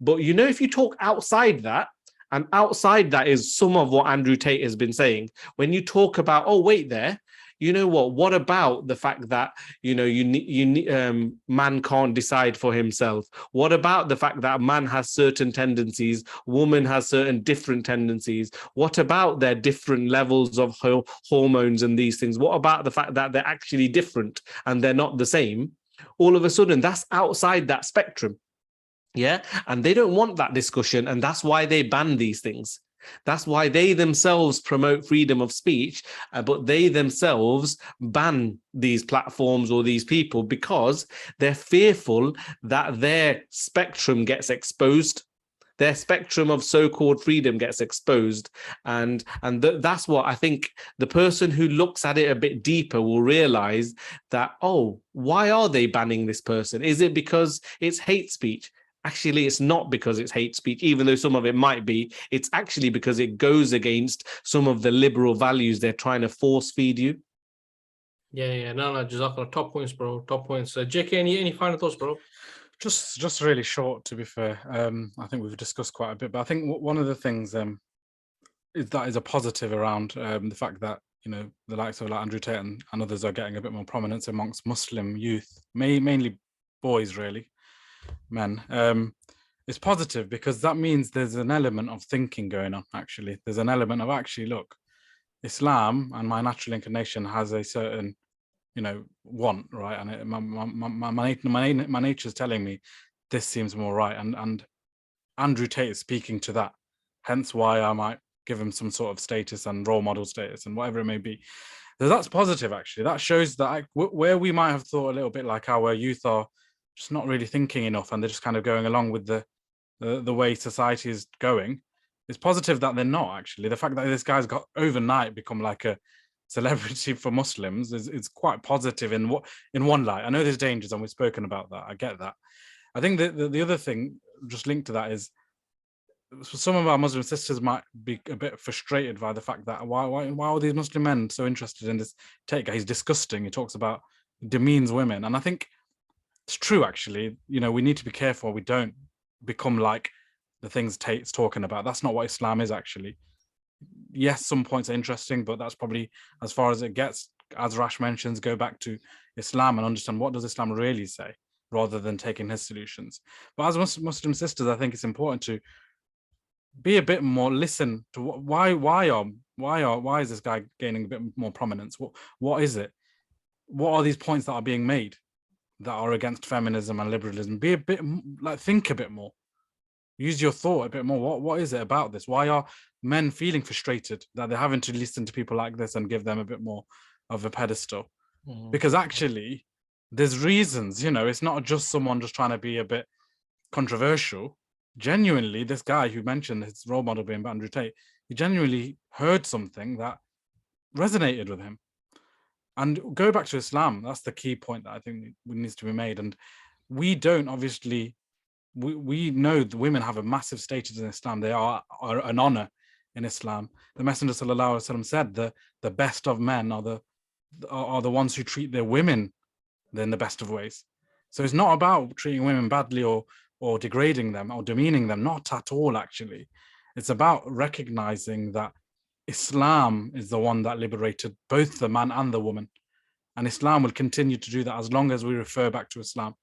But, you know, if you talk outside that, and outside that is some of what Andrew Tate has been saying, when you talk about, oh, wait there, you know what about the fact that, you know, man can't decide for himself? What about the fact that man has certain tendencies, woman has certain different tendencies? What about their different levels of hormones and these things? What about the fact that they're actually different and they're not the same? All of a sudden, that's outside that spectrum. Yeah. And they don't want that discussion. And that's why they ban these things. That's why they themselves promote freedom of speech, but they themselves ban these platforms or these people because they're fearful that their spectrum gets exposed. Their spectrum of so-called freedom gets exposed. And that's what I think the person who looks at it a bit deeper will realize that, oh, why are they banning this person? Is it because it's hate speech? Actually, it's not because it's hate speech, even though some of it might be. It's actually because it goes against some of the liberal values they're trying to force feed you. Yeah. No, Jazakallah. Top points, bro. Top points. JK, any final thoughts, bro? Just really short, to be fair. I think we've discussed quite a bit, but I think one of the things is a positive around the fact that, you know, the likes of like Andrew Tate and others are getting a bit more prominence amongst Muslim youth, mainly boys, really. Men. It's positive because that means there's an element of thinking going on. Actually, there's an element of look, Islam and my natural inclination has a certain, you know, want, right? And my nature is telling me this seems more right, and Andrew Tate is speaking to that. Hence why I might give him some sort of status and role model status and whatever it may be. So that's positive. Actually, that shows that where we might have thought a little bit like our youth are just not really thinking enough and they're just kind of going along with the way society is going. It's positive that they're not, actually. The fact that this guy's got overnight become like a celebrity for Muslims is quite positive in one light. I know there's dangers and we've spoken about that. I get that. I think the other thing just linked to that is some of our Muslim sisters might be a bit frustrated by the fact that why are these Muslim men so interested in this Tate guy? He's disgusting. He talks about demeans women. And I think it's true, actually. You know, we need to be careful we don't become like the things Tate's talking about. That's not what Islam is, actually. Yes, some points are interesting, but that's probably as far as it gets. As Rash mentions, go back to Islam and understand what does Islam really say, rather than taking his solutions. But as Muslim sisters, I think it's important to be a bit more, listen to why is this guy gaining a bit more prominence? What is it? what are these points that are being made that are against feminism and liberalism? Be a bit think a bit more. Use your thought a bit more. What is it about this? Why are men feeling frustrated that they're having to listen to people like this and give them a bit more of a pedestal? Because actually, there's reasons, it's not just someone just trying to be a bit controversial. Genuinely, this guy who mentioned his role model being Andrew Tate, he genuinely heard something that resonated with him. And go back to Islam, that's the key point that I think needs to be made. And we don't, obviously, we know the women have a massive status in Islam. They are an honor in Islam. The Messenger sallallahu alaihi wasallam said the best of men are the ones who treat their women in the best of ways. So it's not about treating women badly or degrading them or demeaning them, not at all, actually. It's about recognizing that Islam is the one that liberated both the man and the woman. And Islam will continue to do that as long as we refer back to Islam.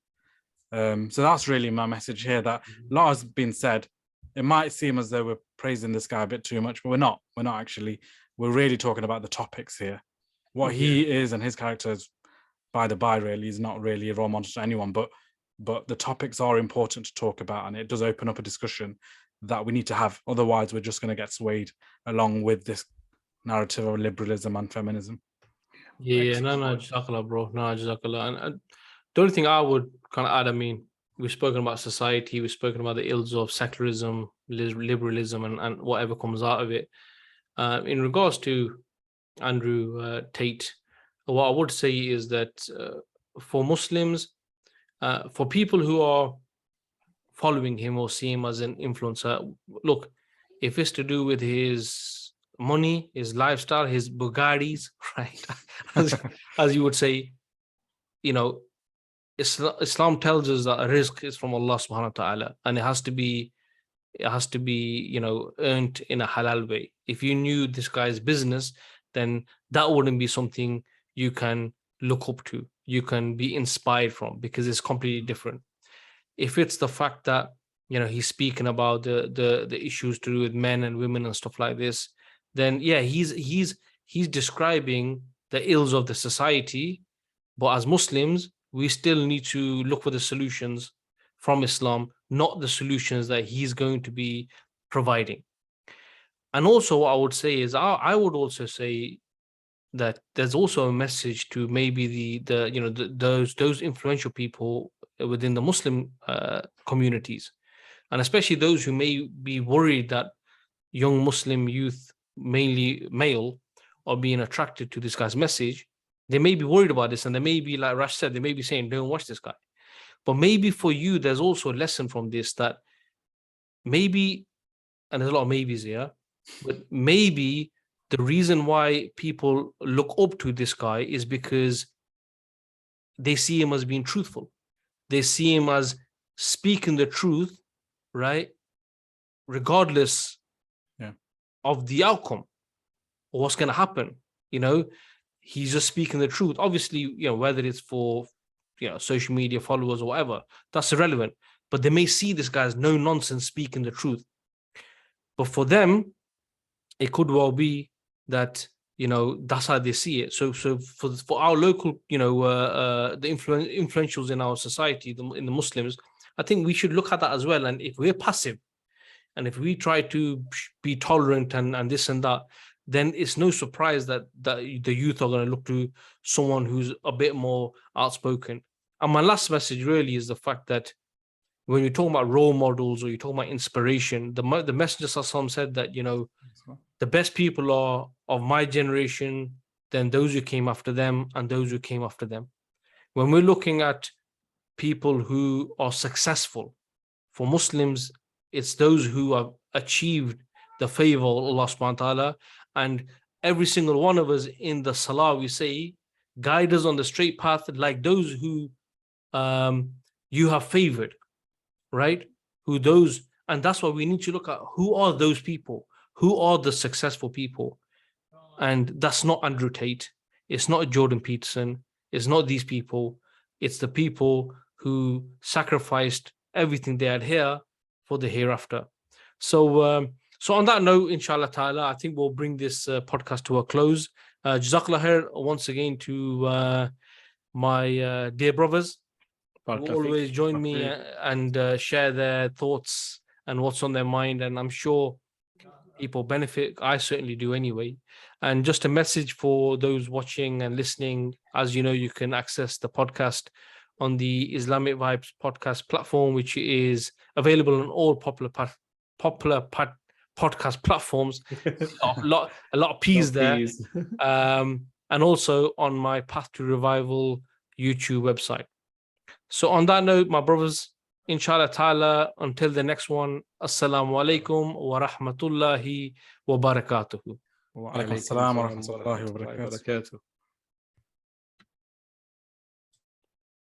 So that's really my message here, that a lot has been said. It might seem as though we're praising this guy a bit too much, but we're not. We're not actually. We're really talking about the topics here. What he is and his character is, by the by, really, is not really a role model to anyone, but the topics are important to talk about, and it does open up a discussion that we need to have. Otherwise, we're just going to get swayed along with this narrative of liberalism and feminism. Yeah, no, Jazakallah, bro. No, Jazakallah. And the only thing I would kind of add, I mean, we've spoken about society, we've spoken about the ills of secularism, liberalism, and whatever comes out of it. In regards to Andrew Tate, what I would say is that for Muslims, for people who are following him or see him as an influencer, look, if it's to do with his money, his lifestyle, his Bugattis, right, as you would say, Islam tells us that a rizq is from Allah subhanahu wa ta'ala, and it has to be earned in a halal way. If you knew this guy's business, then that wouldn't be something you can look up to, you can be inspired from, because it's completely different. If it's the fact that he's speaking about the issues to do with men and women and stuff like this, then yeah, he's describing the ills of the society. But as Muslims, we still need to look for the solutions from Islam, not the solutions that he's going to be providing. And also, what I would say is, I would also say that there's also a message to maybe those influential people within the Muslim communities, and especially those who may be worried that young Muslim youth, mainly male, are being attracted to this guy's message. They may be worried about this, and they may be, like Rash said, they may be saying, don't watch this guy. But maybe for you, there's also a lesson from this, that maybe, and there's a lot of maybes here, but maybe the reason why people look up to this guy is because they see him as being truthful. They see him as speaking the truth, right? Regardless of the outcome or what's going to happen. He's just speaking the truth. Obviously, whether it's for, social media followers or whatever, that's irrelevant. But they may see this guy as no nonsense speaking the truth. But for them, it could well be that, that's how they see it. So for our local, the influentials in our society, in the Muslims, I think we should look at that as well. And if we're passive, and if we try to be tolerant and this and that, then it's no surprise that the youth are going to look to someone who's a bit more outspoken. And my last message really is the fact that when you're talking about role models or you're talking about inspiration, the Messenger Sallallahu said that, the best people are of my generation, then those who came after them, and those who came after them. When we're looking at people who are successful, for Muslims, it's those who have achieved the favor of Allah subhanahu wa ta'ala. And every single one of us in the salah, we say, guide us on the straight path, like those who you have favored, right? And that's why we need to look at who are those people, who are the successful people. And that's not Andrew Tate, it's not Jordan Peterson, it's not these people, it's the people who sacrificed everything they had here for the hereafter. So on that note, inshallah ta'ala, I think we'll bring this podcast to a close. Jazakallah khair once again to my dear brothers who Barakallahu always feek. join me and share their thoughts and what's on their mind. And I'm sure people benefit. I certainly do anyway. And just a message for those watching and listening. As you know, you can access the podcast on the Islamic Vibes podcast platform, which is available on all popular podcast platforms. a lot of P's there. And also on my Path to Revival YouTube website. So on that note, my brothers, inshallah ta'ala, until the next one, assalamu alaikum wa rahmatullahi wa barakatuhu. Wa alaikum assalam wa rahmatullahi wa barakatuh.